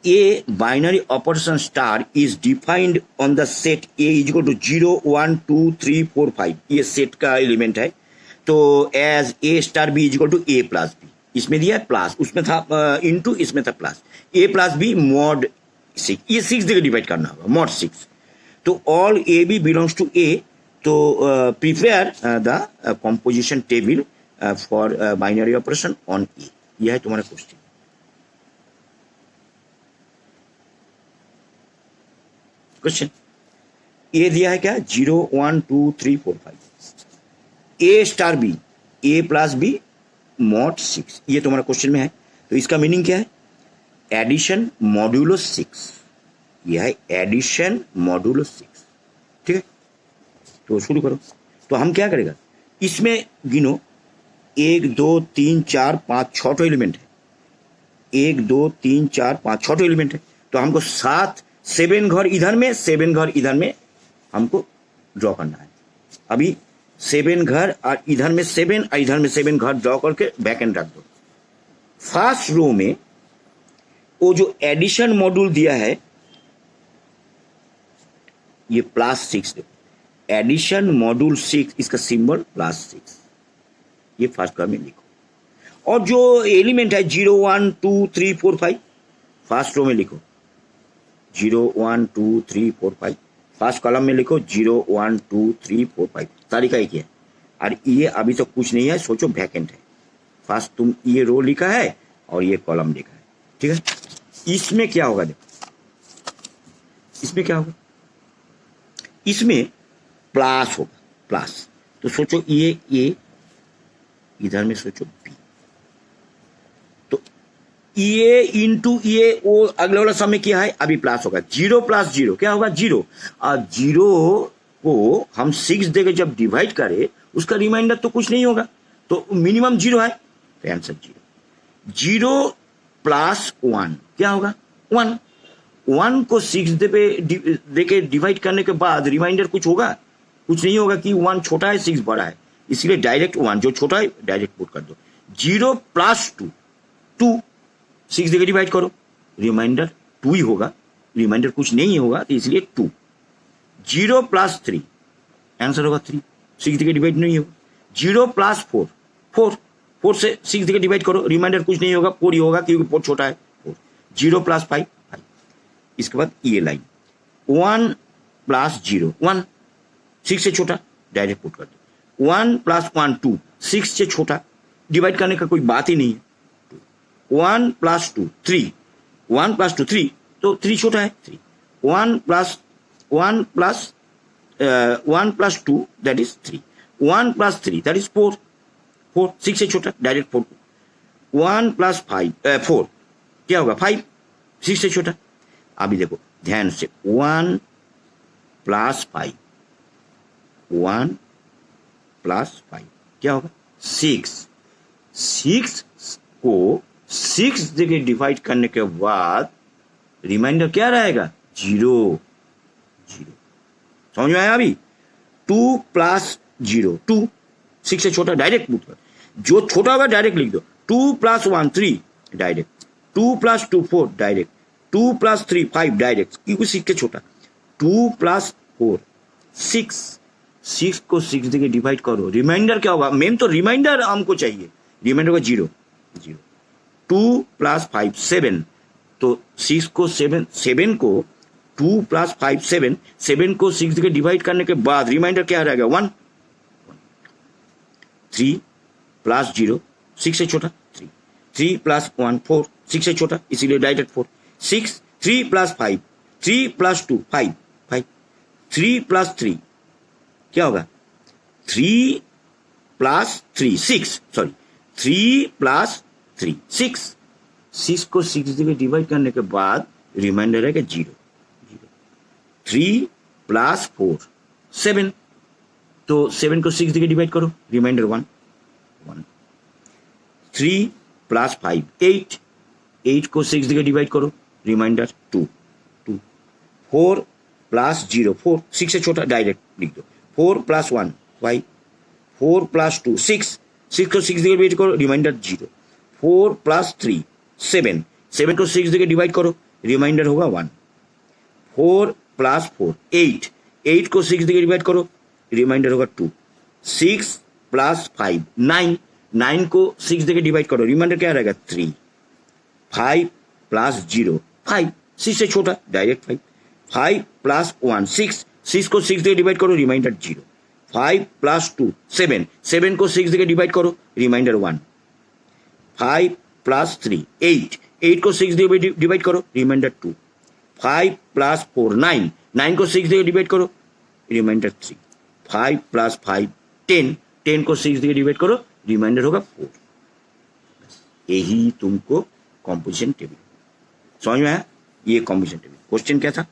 A binary operation star is defined on the set A is equal to 0 1 2 3 4 5, ये सेट का एलिमेंट है। तो as A star B is equal to A plus B, इसमें दिया है प्लस, उसमें था इनटू, इसमें था plus, A plus B mod 6, ये 6 देके डिवाइड करना होगा, मॉड 6। तो all A B belongs to A, तो prepare the composition table for binary operation on A, यह है तुम्हारा क्वेश्चन। क्वेश्चन ए दिया है क्या 0 1 2 3 4 5, A star B, A plus B mod 6, ये तुम्हारा क्वेश्चन में है। तो इसका मीनिंग क्या है, एडिशन मॉड्यूलो 6, यह है एडिशन मॉड्यूलो 6, ठीक है। तो शुरू करो। तो हम क्या करेगा, इसमें गिनो 1 2 3 4 5 6 एलिमेंट है, 1 2 3 4 5 6 एलिमेंट है। तो हमको 7 घर इधर में, 7 घर इधर में हमको ड्रॉ करना है। अभी 7 घर और इधर में 7 और इधर में 7 घर ड्रॉ करके बैक एंड रख दो। फर्स्ट रो में वो जो एडिशन मॉड्यूल दिया है ये +6, एडिशन मॉड्यूल 6, इसका सिंबल +6, ये फर्स्ट कॉलम में लिखो। और जो एलिमेंट है 0 1 2 3 4 5, फर्स्ट रो में लिखो 0 1 2 3 4 5, फर्स्ट कॉलम में लिखो 0 1 2 3 4 5, तारीखा एक है। और ये अभी तो कुछ नहीं है, सोचो वैकेंट है। फर्स्ट तुम ये रो लिखा है और ये कॉलम लिखा है, ठीक है। इसमें क्या होगा, देखो इसमें क्या होगा, इसमें प्लस होगा, प्लस। तो सोचो ये ए, इधर में सोचो बी, तो ये इंटू ये वो अगले वाला समय क्या है, अभी प्लस होगा। 0 + 0 क्या होगा 0, और 0 को हम 6 देके जब डिवाइड करें उसका रिमाइंडर तो कुछ नहीं होगा, तो मिनिमम 0 है, तो आंसर 0। 0 + 1 क्या होगा 1, 1 को 6 देके डिवाइड करने के बाद रिमाइंडर कुछ होगा, कुछ नहीं होगा, कि 1 छोटा है 6 बड़ा है, इसलिए डायरेक्ट 1 जो छोटा है डायरेक्ट पुट कर दो। 0 + 2 2, 6 देके डिवाइड करो, रिमाइंडर 2 ही होगा, रिमाइंडर कुछ नहीं होगा, तो इसलिए 2। 0 + 3 आंसर होगा 3, 6 देके डिवाइड नहीं होगा। 0 + 4 4, 4 से 6 देके डिवाइड करो, रिमाइंडर कुछ नहीं होगा, 4 ही होगा क्योंकि 4 छोटा है 4। 0 + 5 5, इसके बाद ये लाइन 1 + 0 1, 6 से छोटा डायरेक्ट पुट कर दो। 1 + 1 2, 6 से छोटा डिवाइड करने का कोई बात ही नहीं है। 1 + 2 3, 1 + 2 3, तो 3 छोटा है 3। 1 + 2 दैट इज 3, 1 + 3 दैट इज 4, 4 6 से छोटा डायरेक्ट 4। 1 + 5 4 क्या होगा 5, 6 से छोटा। अभी देखो ध्यान से 1 + 5, 1 + 5 क्या होगा 6, 6 को 6 देके डिवाइड करने के बाद रिमाइंडर क्या रहेगा 0 0, समझ में आया। अभी 2 + 0 2, 6 से छोटा डायरेक्ट पुट कर, जो छोटा होगा डायरेक्ट लिख दो। 2 + 1 3 direct, 2 plus 2 4 direct, 2 plus 3 5 direct, क्योंकि 6 के छोटा, 2 प्लस 4 6, 6 को 6 देके डिवाइड करो, रिमाइंडर क्या होगा, मेन तो रिमाइंडर हमको चाहिए, रिमाइंडर होगा 0 0, 2 प्लस 5 7, तो 6 को 7 7 को 2 प्लस 5 7, 7 को 6 देके डिवाइड करने के बाद रिमाइंडर क्या रहेगा 1, 3 प्लस 0 6 से छोटा 3, 3 प्लस 1 4 6 से छोटा, इसीलिए डायरेक्ट 4, 6 3 प्लस 5 3 प्लस 2 5 5, 3 प्लस 3 क्या होगा, 3 प्लस 3 6, सॉरी 3 प्लस 3 6, 6 को 6 से डिवाइड करने के बाद रिमाइंडर है 0 0, 3 प्लस 4 7, तो 7 को 6 से डिवाइड करो, रिमाइंडर 1 1, 3 प्लस 5 8, 8 को 6 से डिवाइड करो, रिमाइंडर 2 2, 4 प्लस 0 4, 6 से छोटा डायरेक्ट लिख दो, 4 प्लस 1 5, 4 प्लस 2 6, 6 को 6 से डिवाइड करो, रिमाइंडर 0, 4 प्लस 3 7, 7 को 6 से डिवाइड करो, रिमाइंडर होगा 1, 4 प्लस 4 8, 8 को 6 से डिवाइड करो, रिमाइंडर होगा 2, 6 प्लस 5 9, 9 को 6 से डिवाइड करो, रिमाइंडर क्या रहेगा 3, 5 प्लस 0 5, 6 से छोटा डायरेक्ट 5, 5 प्लस 1 6, 6 को 6 से डिवाइड करो, रिमाइंडर 0, 5 प्लस 2 7, 7 को 6 से डिवाइड करो, रिमाइंडर 1, 5 प्लस 3 8, 8 को 6 से डिवाइड करो, रिमाइंडर 2, 5 प्लस 4 9, 9 को 6 से डिवाइड करो, रिमाइंडर 3, 5 प्लस 5 10, 10 को 6 से डिवाइड करो, रिमाइंडर होगा 4। यही तुमको कॉम्पोजिशन टेबल समझ में आया, ये कॉम्पोजिशन टेबल। क्वेश्चन क्या था,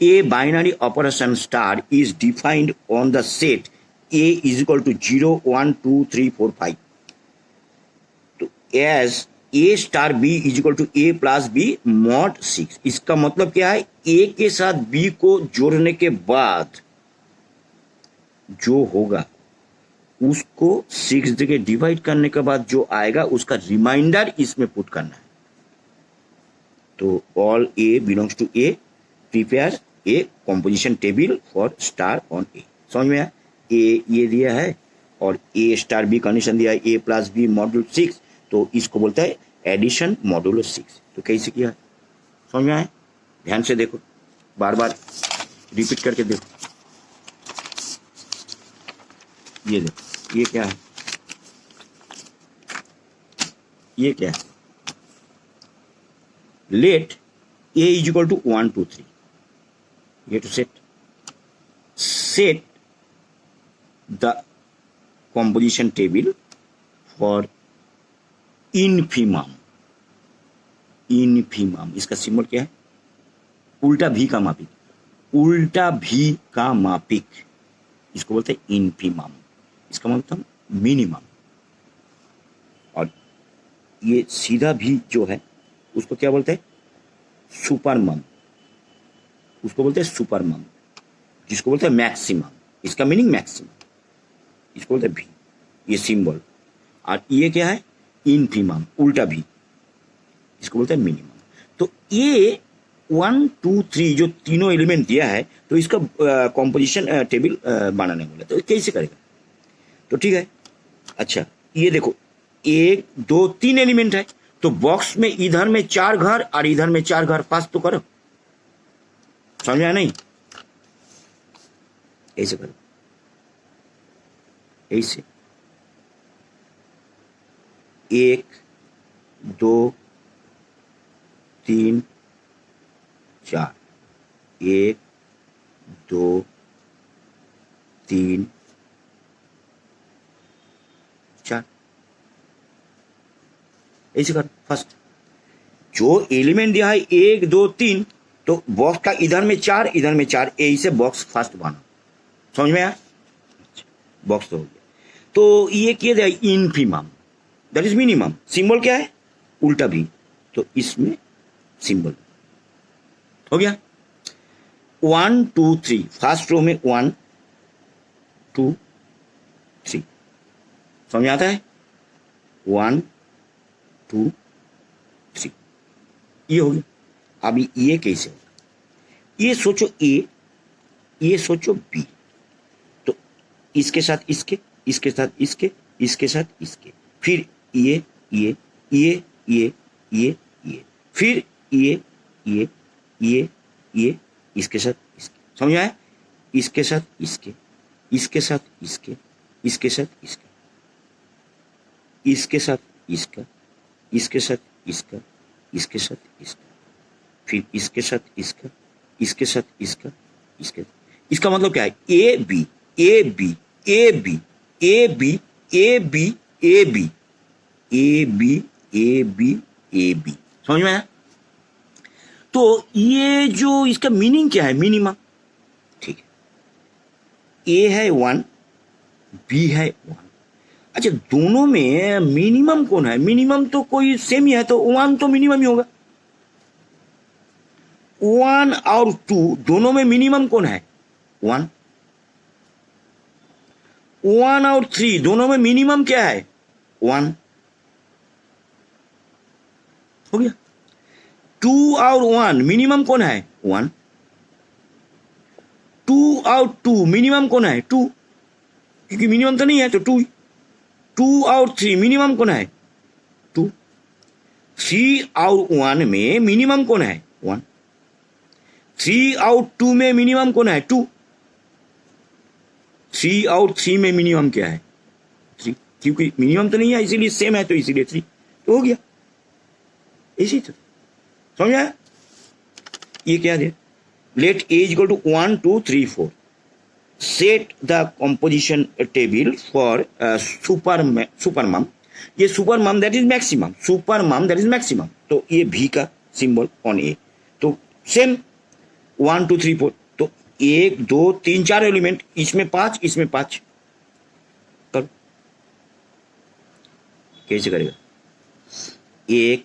a binary operation star is defined on the set A is equal to 0 1 2 3 4 5, तो as A star B is equal to A plus B mod 6। इसका मतलब क्या है, ए के साथ बी को जोड़ने के बाद जो होगा उसको 6 जगह डिवाइड करने के बाद जो आएगा उसका रिमाइंडर इसमें पुट करना है। तो all a belongs to a, prepare a composition table for star on a. समझ में आया, ए ये दिया है और ए स्टार बी कंडीशन दिया है, ए प्लस बी मॉड्यूल 6, तो इसको बोलता है एडिशन मॉड्यूल 6। तो कैसे किया, समझ में आया, ध्यान से देखो, बार बार रिपीट करके देखो। ये देखो, ये क्या है, ये क्या है, let A is equal to 1 2 3, ये to set the composition table for infimum। infimum इसका सिंबल क्या है, उल्टा भी का मापिक, उल्टा भी का मापिक, इसको बोलते हैं infimum। इसका मतलब मिनिमम, और ये सीधा भी जो है उसको क्या बोलते हैं, सुपरमम, उसको बोलते हैं सुपरमम, जिसको बोलते हैं मैक्सिमम, इसका मीनिंग मैक्सिमम, इसको बोलते हैं भी, ये सिंबल। और ये क्या है, इनफिमम, उल्टा भी, इसको बोलते हैं मिनिमम। तो ये 1 2 3 जो तीनों एलिमेंट दिया है, तो इसका कॉम्पोजिशन टेबल बनाने बोला, तो कैसे करेगा, तो ठीक है। अच्छा ये देखो, 1 2 3 एलिमेंट है, तो बॉक्स में इधर में 4 घर और इधर में 4 घर, पास तो करो, समझ में आया नहीं, ऐसे करो, ऐसे 1 2 3 4, 1 2 3 4, ऐसे कर। फर्स्ट जो एलिमेंट दिया है 1 2 3, तो बॉक्स का इधर में 4 इधर में 4, ऐसे बॉक्स फर्स्ट बना, समझ में आया, बॉक्स तो हो गया। तो ये किया जाए infimum, that is minimum, symbol क्या है, उल्टा भी, तो इसमें सिंबल हो गया। 1 2 3, फर्स्ट रो में 1 2 3, समझ आता है, 1 2 3, ये हो गया। अभी ये कैसे होगा, ये सोचो ए, ये सोचो बी, तो इसके साथ इसके, इसके साथ इसके, इसके साथ इसके, फिर ये ये ये ये ये ये, फिर ये ये ये ये, इसके साथ इसके, समझ आया? इसके साथ इसके, इसके साथ इसके, इसके साथ इसके, इसके साथ इसका, इसके साथ इसका, इसके साथ इसका, फिर इसके साथ इसका, इसके साथ इसका, इसके, इसका मतलब क्या है? A B A B A B A B A B A B A B A B A B, समझ में आया? तो ये जो इसका मीनिंग क्या है? मिनिमम, ठीक है। ए है 1, बी है 1। अच्छा, दोनों में मिनिमम कौन है? मिनिमम तो कोई सेम ही है, तो 1 तो मिनिमम ही होगा। 1 और 2 दोनों में मिनिमम कौन है? 1। 1 और 3 दोनों में मिनिमम क्या है? 1। हो गया। 2 और 1 मिनिमम कौन है? 1। 2 और 2 मिनिमम कौन है? 2, क्योंकि मिनिमम तो नहीं है तो 2। 2 और 3 मिनिमम कौन है? 2। 3 और 1 में मिनिमम कौन है? 1। 3 और 2 में मिनिमम कौन है? 2। 3 और 3 में मिनिमम क्या है? 3, क्योंकि मिनिमम तो नहीं है इसीलिए सेम है, तो इसीलिए 3 तो हो गया। इसी तरह समझ आया? ये क्या दे? Let a equal to 1 2 3 4, set the composition table for supremum. ये supremum that is maximum, supremum that is maximum, तो ये भी का सिंबल ऑन ए, तो सेम 1 2 3 4, तो 1 2 3 4 एलिमेंट, इसमें 5 इसमें 5 करो। कैसे करेगा? 1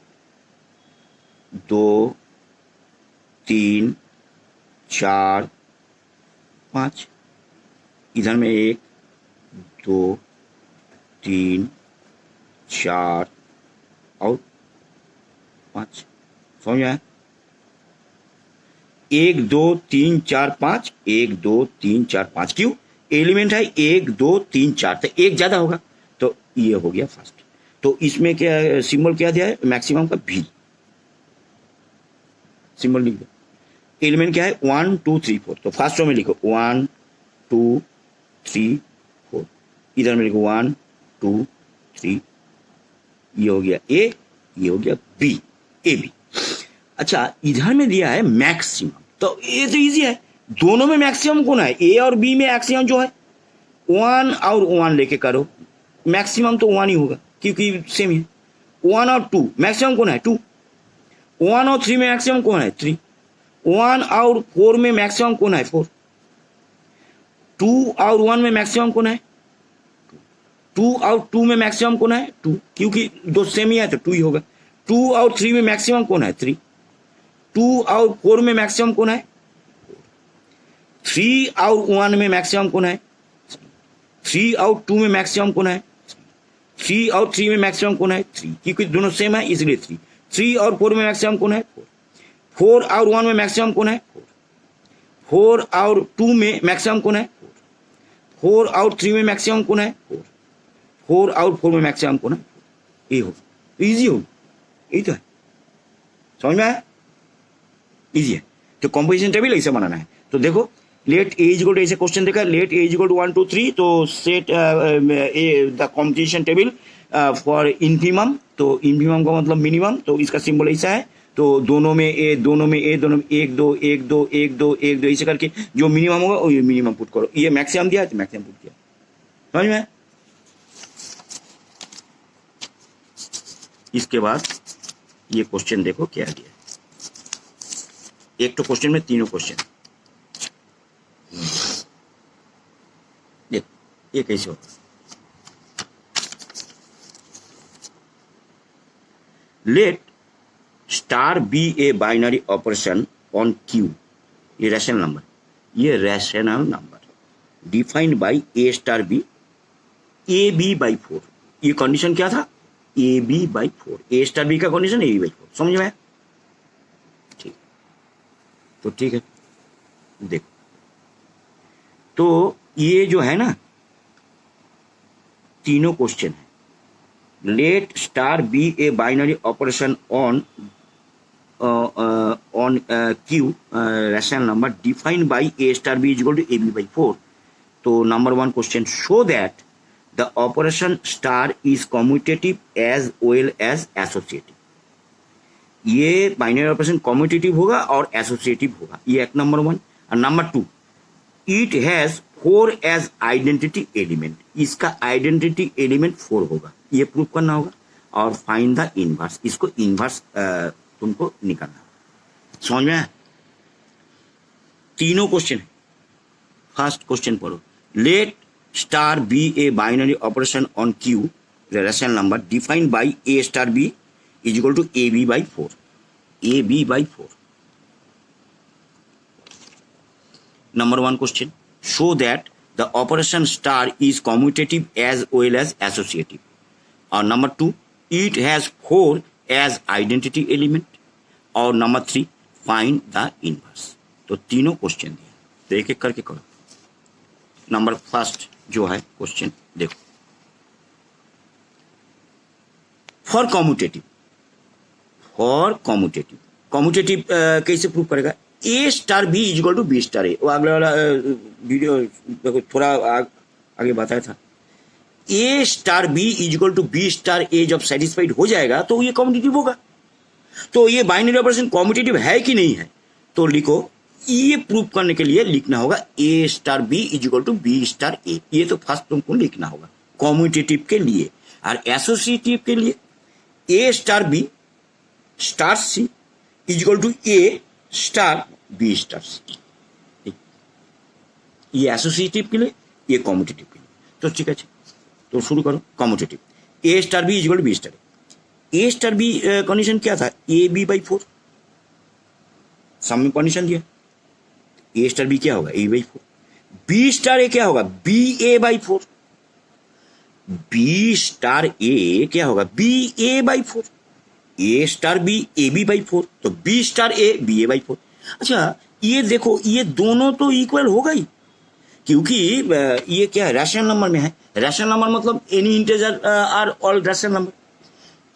2 3 4 5, इधर में 1 2 3 4 और 5, समझ आया? 1 2 3 4 5, 1 2 3 4 5, क्यों? एलिमेंट है 1 2 3 4, तो एक ज्यादा होगा, तो ये हो गया फर्स्ट। तो इसमें क्या सिंबल क्या दिया है? मैक्सिमम का भी सिंबल लिख दो। एलिमेंट क्या है? 1 2 3 4, तो फर्स्ट रो में लिखो 1 2 3 4, इधर में लिखो 1 2 3, ये हो गया ए, ये हो गया बी, ए बी। अच्छा, इधर में दिया है मैक्सिमम, तो ये तो इजी है, दोनों में मैक्सिमम कौन है? ए और बी में मैक्सिमम जो है 1 और 1 लेके करो, मैक्सिमम तो 1 ही होगा क्योंकि सेम है। 1 और 2 मैक्सिमम कौन है? 2। 1 और 3 में मैक्सिमम कौन है? 3। 1 और 4 में मैक्सिमम कौन है? 4। 2 और 1 में मैक्सिमम कौन है? 2 और 2 में मैक्सिमम कौन है? 2, क्योंकि दो सेम ही है तो 2 ही होगा। 2 और 3 में मैक्सिमम कौन है? 3। 2 और 4 में मैक्सिमम कौन है? 3 और 1 में मैक्सिमम कौन है? 3 और 2 में मैक्सिमम कौन है? 3 और 3 में मैक्सिमम कौन है? 3, क्योंकि दोनों सेम है इसलिए 3। 3 और 4 में मैक्सिमम कौन है? 4। 4 और 1 में मैक्सिमम कौन है? 4। 4 और 2 में मैक्सिमम कौन है? 4 और 3 में मैक्सिमम कौन है? 4। 4 और 4 में मैक्सिमम कौन है? ये हो, इजी हो, यही तो है, समझ में आया? इजी है। तो कंपोजिशन टेबल ऐसे बनाना है। तो देखो, लेट ए इक्वल टू, ऐसे क्वेश्चन देखा, लेट ए इक्वल टू 1 2 3, तो set the composition table for infimum, तो इन्फिमम का मतलब मिनिमम, तो इसका सिंबल ऐसा है, तो दोनों में ए, दोनों में ए, दोनों में 1 2 1 2 1 2 1 2, ऐसे करके जो मिनिमम होगा वो ये मिनिमम पुट करो। ये मैक्सिमम दिया है तो मैक्सिमम पुट किया, समझ में? इसके बाद ये क्वेश्चन देखो क्या दिया है। एक तो क्वेश्चन में तीनों क्वेश्चन, देखो ये कैसे होता है। Let star B a binary operation on Q, ये रैशनल नंबर, ये rational number defined by A star B A B by 4। ये कंडीशन क्या था? A B by 4, A star B का कंडीशन ए बी बाई 4, समझ में? तो ठीक है, देखो तो ये जो है ना तीनों क्वेश्चन है। Let star B a binary operation on Q rational number defined by A star B is equal to A B by 4। तो number 1 question, show that the operation star is commutative as well as associative. ये बाइनरी ऑपरेशन कम्यूटेटिव होगा और एसोसिएटिव होगा, ये एक नंबर 1। और number 2, it has 4 as identity element, इसका आइडेंटिटी एलिमेंट 4 होगा, ये प्रूव करना होगा। और फाइंड द इनवर्स, इसको इनवर्स तुमको निकालना है। समझ में आया? तीनों क्वेश्चन है। फर्स्ट क्वेश्चन पढ़ो, let star B a binary operation on Q rational number defined by A star B is equal to A B by 4, A B by 4। Number 1 question, show that the operation star is commutative as well as associative. Or number 2, it has 4 as identity element. और नंबर 3, find the inverse. तो तीनों क्वेश्चन दिए, तो एक एक करके करो। नंबर फर्स्ट जो है क्वेश्चन देखो, फॉर कम्यूटेटिव, कम्यूटेटिव कैसे प्रूव करेगा? A star B is equal to B star a. वो अगले वाला वीडियो देखो, थोड़ा आगे बताया था। A star B is equal to B star a जब सेटिस्फाइड हो जाएगा तो ये कम्यूटेटिव होगा। तो ये बाइनरी ऑपरेशन कम्यूटेटिव है कि नहीं है, तो लिखो, ये प्रूव करने के लिए लिखना होगा a star B is equal to B star a. ये तो फर्स्ट तुमको लिखना होगा कम्यूटेटिव के लिए। और एसोसिएटिव के लिए ए star B star c is equal to a star B star c. ये एसोसिएटिव के लिए, ये कम्यूटेटिव के लिए। तो ठीक है, तो शुरू करो। Commutative, A star B is equal to B star A star B condition क्या था? ए बी बाई 4, सम में कंडीशन दिया। ए स्टार बी क्या होगा? ए बाई 4। बी स्टार ए क्या होगा? B a by 4। B star a क्या होगा? B a by 4। A star B A B by 4, तो b star a B a by 4। अच्छा, ये देखो, ये दोनों तो इक्वल होगा ही, क्योंकि ये क्या है? रैशनल नंबर में है। रैशनल नंबर मतलब any integer are all rational number.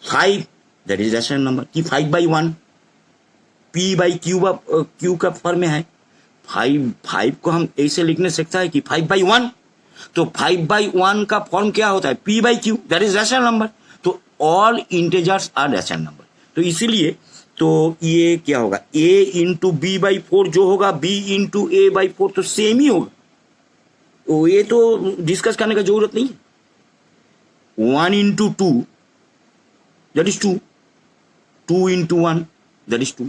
5 that is rational number कि 5/1 p बाई क्यू का फॉर्म में है। 5 को हम ऐसे लिखने सकता है कि 5/1, तो 5/1 का फॉर्म क्या होता है? p by q, that is rational number. तो all integers are rational number. तो इसीलिए तो ये क्या होगा? a इंटू बी बाई 4 जो होगा, b इंटू ए बाई 4, तो सेम ही होगा। तो ये तो डिस्कस करने का जरूरत नहीं है। 1 into 2 that is 2, 2 into 1 that is 2,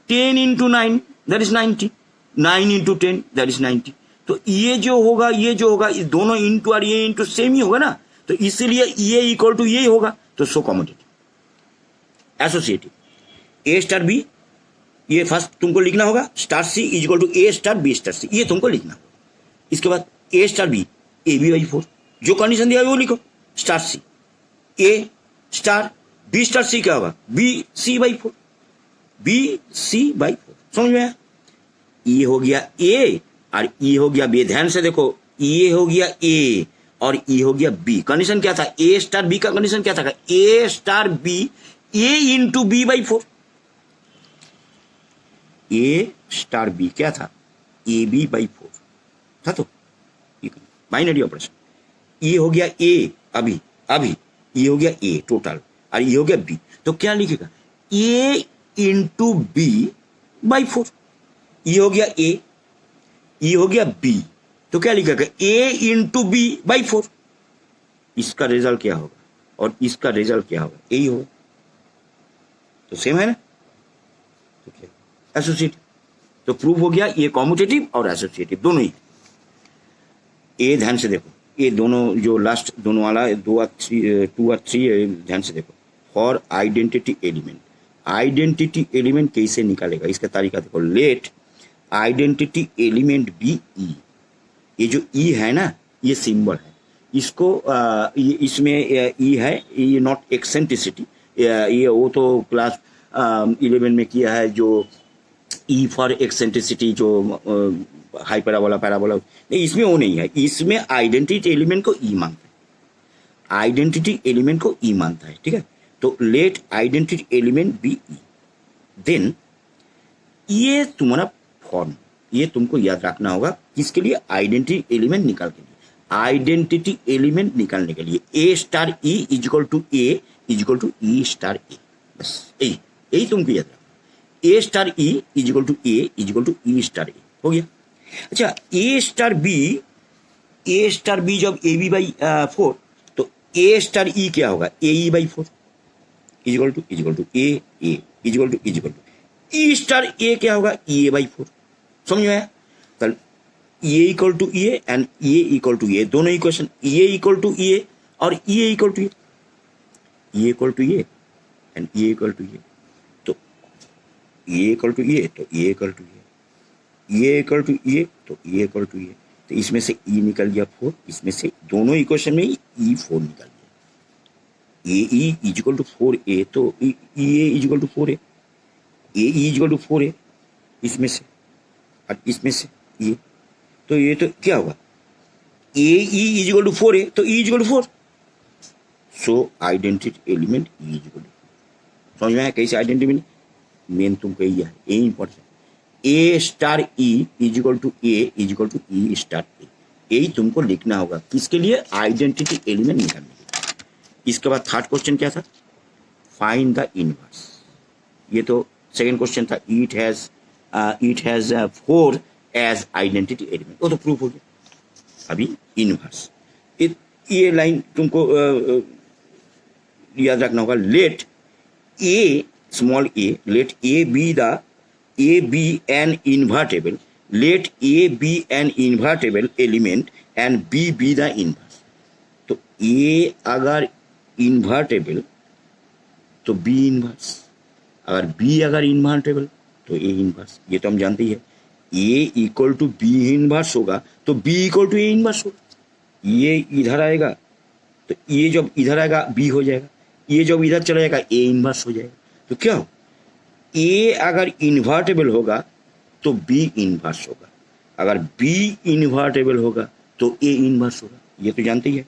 10 into 9 that is 90, 9 into 10 that is 90। तो ये जो होगा, ये दोनों इंटू और ये इंटू सेम ही होगा ना, तो इसीलिए ये इक्वल टू ये होगा। तो so commutative. Associative, a star b, ये फर्स्ट तुमको लिखना होगा, star c is equal to a star B star c, ये तुमको लिखना होगा। इसके बाद a star B A B by 4, जो कंडीशन दिया है वो लिखो। स्टार सी ए स्टार बी स्टार सी क्या होगा? B C by 4, b C by 4। समझ में आया? ये हो गया ए और ये हो गया बी। ध्यान से देखो, ये हो गया ए और ये हो गया बी। कंडीशन क्या था? ए स्टार बी का कंडीशन क्या था? A star B A into B by 4। A star B क्या था? ए बी बाई 4 था। तो बाइनरी ऑपरेशन, ये हो गया ए अभी, ये हो गया ए टोटल और ये हो गया बी। तो क्या लिखेगा? ए इंटू बी बाई 4। ये हो गया ए, ये हो गया बी, तो क्या लिखेगा? ए इंटू बी बाई 4। इसका रिजल्ट क्या होगा और इसका रिजल्ट क्या होगा? यही होगा। तो सेम है ना? तो क्या एसोसिएटिव, तो प्रूव हो गया ये कम्यूटेटिव और एसोसिएटिव दोनों ही। ए ध्यान से देखो, ये दोनों जो लास्ट दोनों वाला 2 और 3 ध्यान से देखो। For identity element, identity element कैसे निकालेगा इसका तरीका देखो। Let identity element be E, ये जो ई है ना, ये सिंबल है, इसको इसमें ई है, ये नॉट एक्सेंट्रिसिटी, ये वो तो क्लास 11 में किया है, जो ई फॉर एक्सेंट्रिसिटी जो हाइपराबोला पैराबोला, नहीं इसमें वो नहीं है, इसमें आइडेंटिटी एलिमेंट को ई मानता है, आइडेंटिटी एलिमेंट को ई मानता है, ठीक है। तो let identity element be E, then ये तुम्हारा फॉर्म, ये तुमको याद रखना होगा किसके लिए, आइडेंटिटी एलिमेंट निकाल के लिए, आइडेंटिटी एलिमेंट निकालने के लिए ए star e equal to a equal to e star a, बस यही तुमको याद रखना, a star e equal to a equal to e star a, हो गया। अच्छा ए स्टार बी जब ए बी बाई 4, तो ए स्टार ई क्या होगा, a e by 4 is equal to a equal to e star a क्या होगा, ई ए बाई 4, समझ में आया। कल a equal to a and a equal to a, दोनों equation a equal to a और a equal to a, a equal to a and a equal to a, तो ए इक्वल टू ए तो a equal to a equal to a तो ए इक्वल टू ए, तो इसमें से ई निकल गया 4, इसमें से दोनों इक्वेशन में ई 4 निकल गया, ए ई इजिकल टू 4a, तो a equal to 4a, a e equal to 4a, इसमें से और इसमें से ये, तो ये तो क्या होगा, a e equal to 4a, तो e equal to 4, so identity element e equal to, समझ में आया कैसे आइडेंटिटी, मेन तुमको यही है, यही important, a star e equal to a equal to e star a, यही तुमको लिखना होगा किसके लिए, आइडेंटिटी एलिमेंट निकालने के लिए। इसके बाद थर्ड क्वेश्चन क्या था, फाइंड द इनवर्स, ये तो सेकंड क्वेश्चन था, it has 4 as identity element, वो तो प्रूफ हो गया। अभी इनवर्स, ये लाइन तुमको याद रखना होगा, let A small A, let A be an invertible, let A be an invertible element and B be the inverse, तो ए अगर इन्वर्टेबल तो बी इनवर्स, अगर बी अगर इन्वर्टेबल तो ए इनवर्स, ये तो हम जानते ही है, A equal to B inverse होगा तो B equal to A inverse होगा, ये इधर आएगा तो ये जब इधर आएगा बी हो जाएगा, ये जब इधर चला जाएगा ए इनवर्स हो जाएगा, तो क्या हो, ए अगर इन्वर्टेबल होगा तो बी इनवर्स होगा, अगर बी इन्वर्टेबल होगा तो ए इनवर्स होगा, ये तो जानते ही है,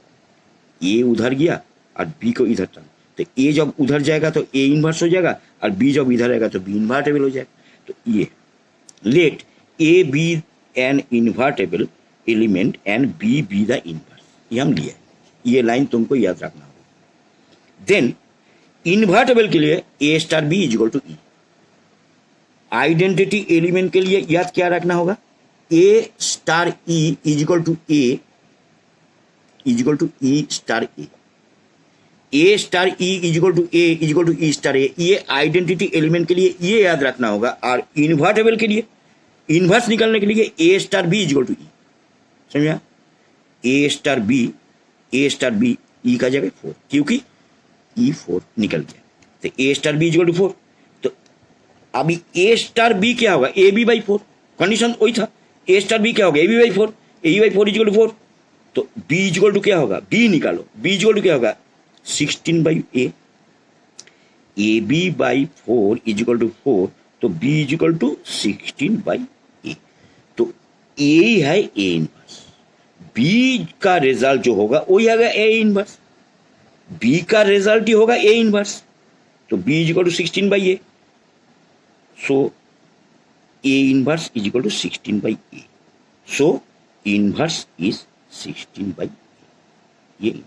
ए उधर गया और बी को इधर चला, तो ए जब उधर जाएगा तो ए इनवर्स हो जाएगा और बी जब इधर आएगा तो बी इन्वर्टेबल हो जाएगा, तो ये let A be an invertible element and B be the inverse, ये हम लिया, ये लाइन तुमको याद रखना होगा। देन इन्वर्टेबल के लिए ए star b equal to e, identity element के लिए याद क्या रखना होगा, a star e equal to a equal to e star A star e equal to a equal to e star a, ये आइडेंटिटी एलिमेंट के लिए ये याद रखना होगा, और इन्वर्टेबल के लिए इन्वर्स निकालने के लिए ए स्टार बी इजिकल टू ई, समझा, ए स्टार बी ई का जगह 4, क्योंकि ई 4 निकल गया, तो ए स्टार बी इजिकल टू 4, तो अभी ए स्टार बी क्या होगा, ए बी बाई 4, कंडीशन वही था, ए स्टार बी क्या होगा, A B by 4, A by 4 is equal to 4, तो बी इजिकल टू क्या होगा, बी निकालो, बी इजिकल टू क्या होगा 16 by a B by 4 is equal to 4, तो b equal to 16 by a, तो ए है ए इनवर्स, बी का रिजल्ट जो होगा वही आएगा ए इनवर्स, बी का रिजल्ट ही होगा ए इनवर्स, तो b equal to 16 by a, so a inverse equal to 16 by a, so inverse is 16 by a, ये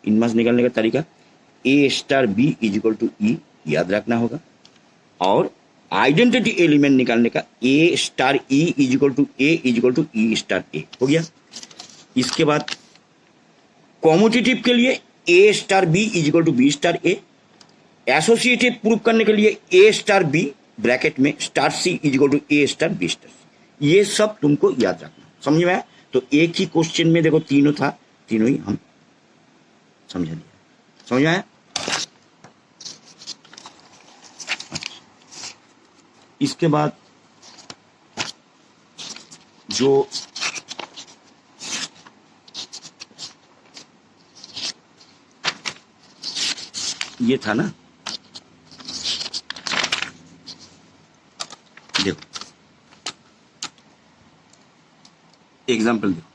इनवर्स निकालने का तरीका, a star b equal to e याद रखना होगा, और आइडेंटिटी एलिमेंट निकालने का a star e equal to a equal to e star a, हो गया। इसके बाद कॉम्यूटेटिव के लिए ए star b equal to B star a, associative prove करने के लिए ए स्टार बी ब्रैकेट में star c equal to a star B star c, ये सब तुमको याद रखना, समझ में आया। तो एक ही क्वेश्चन में देखो तीनों था, तीनों ही हम समझा दिया, समझ में आया। इसके बाद जो ये था ना, देखो एग्जाम्पल देखो,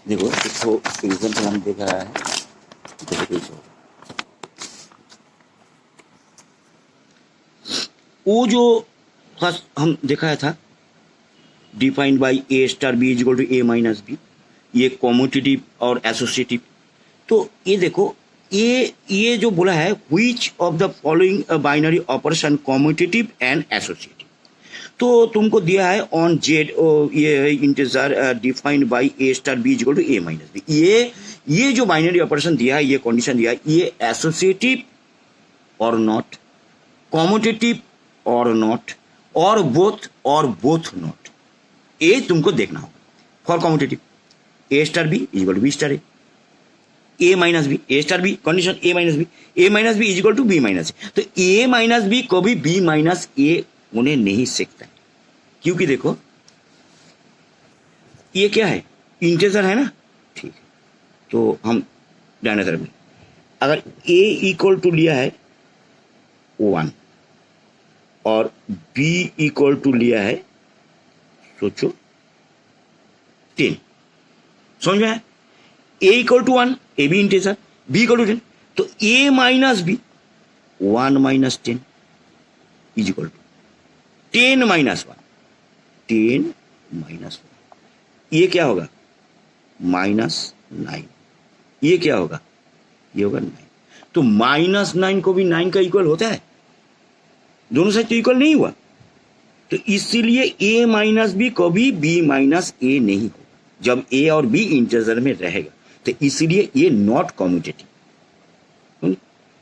देखो एक तो एग्जाम्पल हम देख रहा है, देखो कैसे होगा। वो जो फर्स्ट हम दिखाया था, defined by A star B is equal to A minus B, ये कॉम्यूटेटिव और एसोसिएटिव। तो ये देखो, ये जो बोला है, which of the following binary operation commutative and associative. तो तुमको दिया है ऑन जेड, ये integer defined by A star B is equal to A minus B. ये जो बाइनरी ऑपरेशन दिया है, ये कंडीशन दिया है, ये एसोसिएटिव और नॉट, कॉम्यूटेटिव और नॉट, और बोथ नॉट, ये तुमको देखना होगा। For commutative A star B is equal to B star a minus B, A star B condition a minus b is equal to b minus a. तो ए माइनस बी कभी बी माइनस ए होने नहीं सकता है, क्योंकि देखो ये क्या है, इंटीजर है ना, ठीक है। तो हम दाहिने तरफ में अगर ए इक्वल टू लिया है 1 और बी इक्वल टू लिया है, सोचो 10, समझ में आया? A equal to 1, a b integer, b equal to 10, तो ए minus b 1 minus 10 is equal to 10 minus 1, 10 minus 1, ये क्या होगा -9, ये क्या होगा, ये होगा 9। तो -9 को भी 9 का इक्वल होता है, दोनों साइड तो इक्वल नहीं हुआ, तो इसीलिए ए माइनस बी कभी बी माइनस ए नहीं होगा जब ए और बी इंटीजर में रहेगा। तो इसीलिए ये not commutative.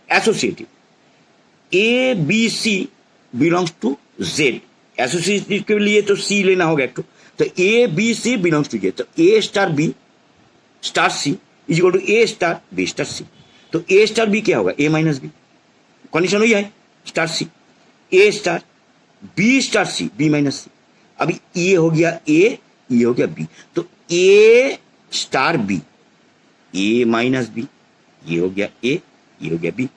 Associative, a B C belongs to z, associative के लिए तो सी लेना होगा एक तो a B C belongs to z, तो ए star B star c is equal to a star B star c. तो ए स्टार बी क्या होगा, ए माइनस बी, कंडीशन हुई है स्टार सी, ए स्टार बी स्टार सी बी माइनस सी। अभी ये हो गया ए, ये हो गया बी, तो ए star B a minus B, ये हो गया ए, ये हो गया बी,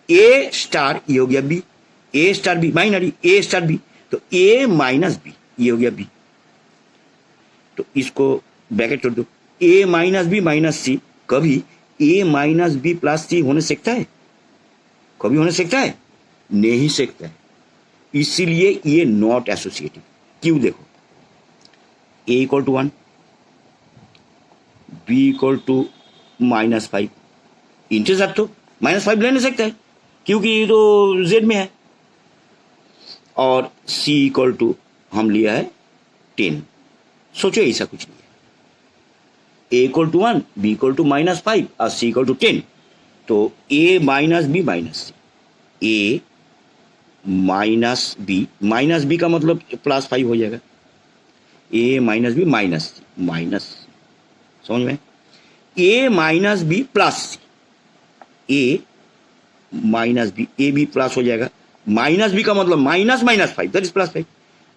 ए स्टार ये हो गया बी, ए स्टार बी बाइनरी ए स्टार बी, तो ए माइनस बी ये हो गया बी। तो इसको ब्रैकेट छोड़ दो, ए माइनस बी माइनस सी कभी ए माइनस बी प्लस सी होने सकता है, कभी होने सकता है नहीं सकता है, इसीलिए ये नॉट एसोसिएटिव। क्यों, देखो a equal to 1, B equal to -5, integer तो -5 ले नहीं सकता है क्योंकि ये तो जेड में है, और सी इक्वल टू हम लिया है 10। सोचो ऐसा कुछ नहीं है, A equal to 1, B equal to -5 और सी इक्वल टू 10, तो ए minus B minus C, A minus B का मतलब +5 हो जाएगा, A minus B minus C minus, समझ में, A minus B plus C, A minus B, A B plus हो जाएगा, माइनस बी का मतलब -5 दैट इज +5,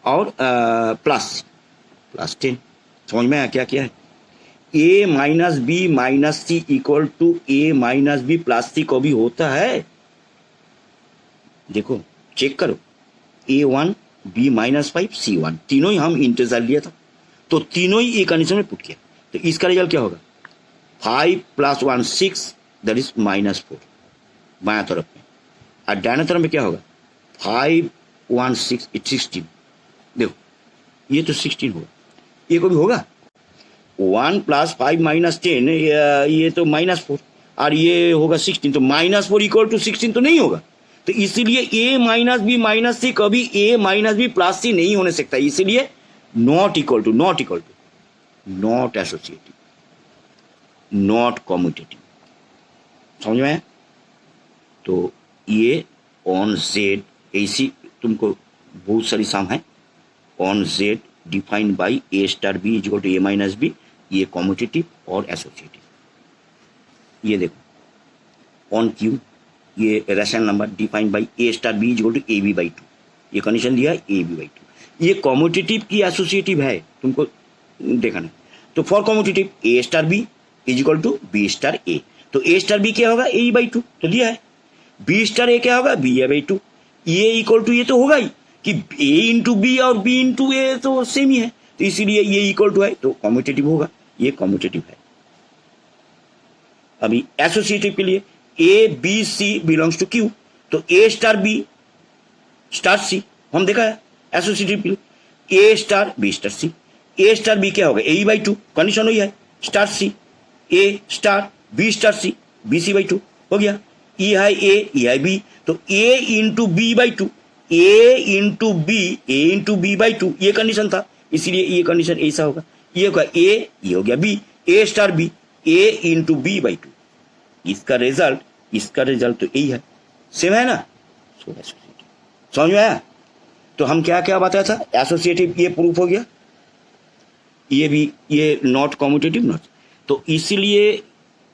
और +10, समझ में आया क्या क्या है। A minus B minus C equal to A minus B plus सी को भी होता है, देखो चेक करो, A1 B -5 C1 तीनों ही हम इंटीजर लिया था, तो तीनों ही ये कंडीशन में पुट किया, तो इसका रिजल्ट क्या होगा 5 + 1 6 दैट इज -4 बायां तरफ में, और दाहिने तरफ में क्या होगा 5 1 6 16, देखो ये तो 16 होगा, ये को भी होगा 1 + 5 - 10 ये तो -4, और ये होगा 16, तो -4 इक्वल टू 16 तो नहीं होगा, तो इसीलिए A minus B minus C कभी A minus B plus C नहीं होने सकता, इसीलिए not equal to not associative, not commutative, समझ में आया। तो ये ऑन जेड ऐसी तुमको बहुत सारी सम है, on Z defined by A star B is equal to A minus B, ये कम्यूटेटिव और एसोसिएटिव। ये देखो ऑन क्यू, ये rational number defined by A star B is equal to A B by 2, ये कंडीशन दिया है ए बी बाई 2, ये कॉम्यूटेटिव की एसोसिएटिव है, तुमको देखना। तो for commutative A star B is equal to B star A, तो ए स्टार बी क्या होगा, ए बाई टू, तो दिया है। बी स्टार ए क्या होगा, बी ए बाई टू। ये इक्वल टू ये तो होगा ही कि ए इंटू बी और बी इंटू ए तो सेम ही है, तो इसीलिए ये इक्वल टू है, तो कॉम्यूटेटिव होगा, ये कॉम्यूटेटिव है। अभी एसोसिएटिव के लिए A B C belongs to Q, तो ए स्टार बी स्टार सी हम देखा है एसोसिएटिव के लिए, ए स्टार बी स्टार सी, ए स्टार बी क्या होगा, ए बाई टू, कंडीशन हुई है, star C A star B star C, B C by two हो गया। ई है ए, ई है बी, तो ए into B by two, A into B by two, ये कंडीशन था, इसलिए ये कंडीशन ऐसा होगा। ये होगा ए, ये हो गया B, A star B, A into B by two, इसका रिजल्ट तो यही है, सेम है ना। समझ में आया। तो हम क्या क्या बताया था, एसोसिएटिव ये प्रूफ हो गया, ये भी, ये नॉट कॉम्यूटेटिव नॉट। तो इसीलिए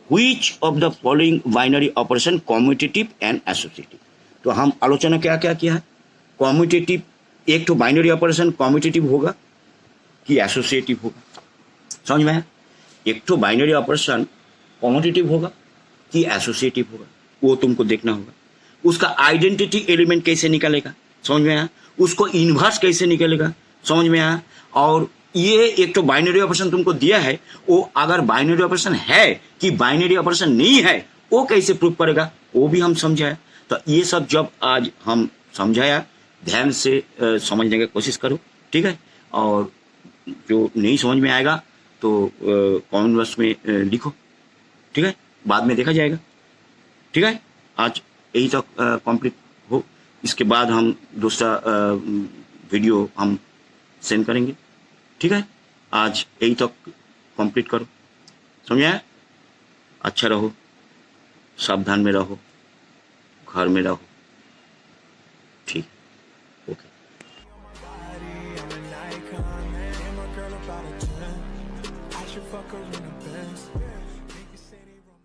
which of the following binary operation commutative and associative. तो हम आलोचना क्या क्या किया है, कॉम्यूटेटिव एक तो बाइनरी ऑपरेशन कॉम्यूटेटिव होगा कि एसोसिएटिव होगा, समझ में आया। एक तो बाइनरी ऑपरेशन कॉम्यूटेटिव होगा कि एसोसिएटिव होगा, वो तुमको देखना होगा। उसका आइडेंटिटी एलिमेंट कैसे निकलेगा, समझ में आया। उसको इन्वर्स कैसे निकलेगा, समझ में आया। और ये एक तो बाइनरी ऑपरेशन तुमको दिया है, वो अगर बाइनरी ऑपरेशन है कि बाइनरी ऑपरेशन नहीं है, वो कैसे प्रूव करेगा, वो भी हम समझाया। तो ये सब जब आज हम समझाया, ध्यान से समझने की कोशिश करो, ठीक है। और जो नहीं समझ में आएगा तो कमेंट बॉक्स में लिखो, ठीक है, बाद में देखा जाएगा, ठीक है। आज यही तक कंप्लीट हो, इसके बाद हम दूसरा वीडियो हम सेंड करेंगे, ठीक है। आज यही तक कंप्लीट करो, समझा। अच्छा रहो, सावधान में रहो, घर में रहो, ठीक, okay. Fuck her in the Benz.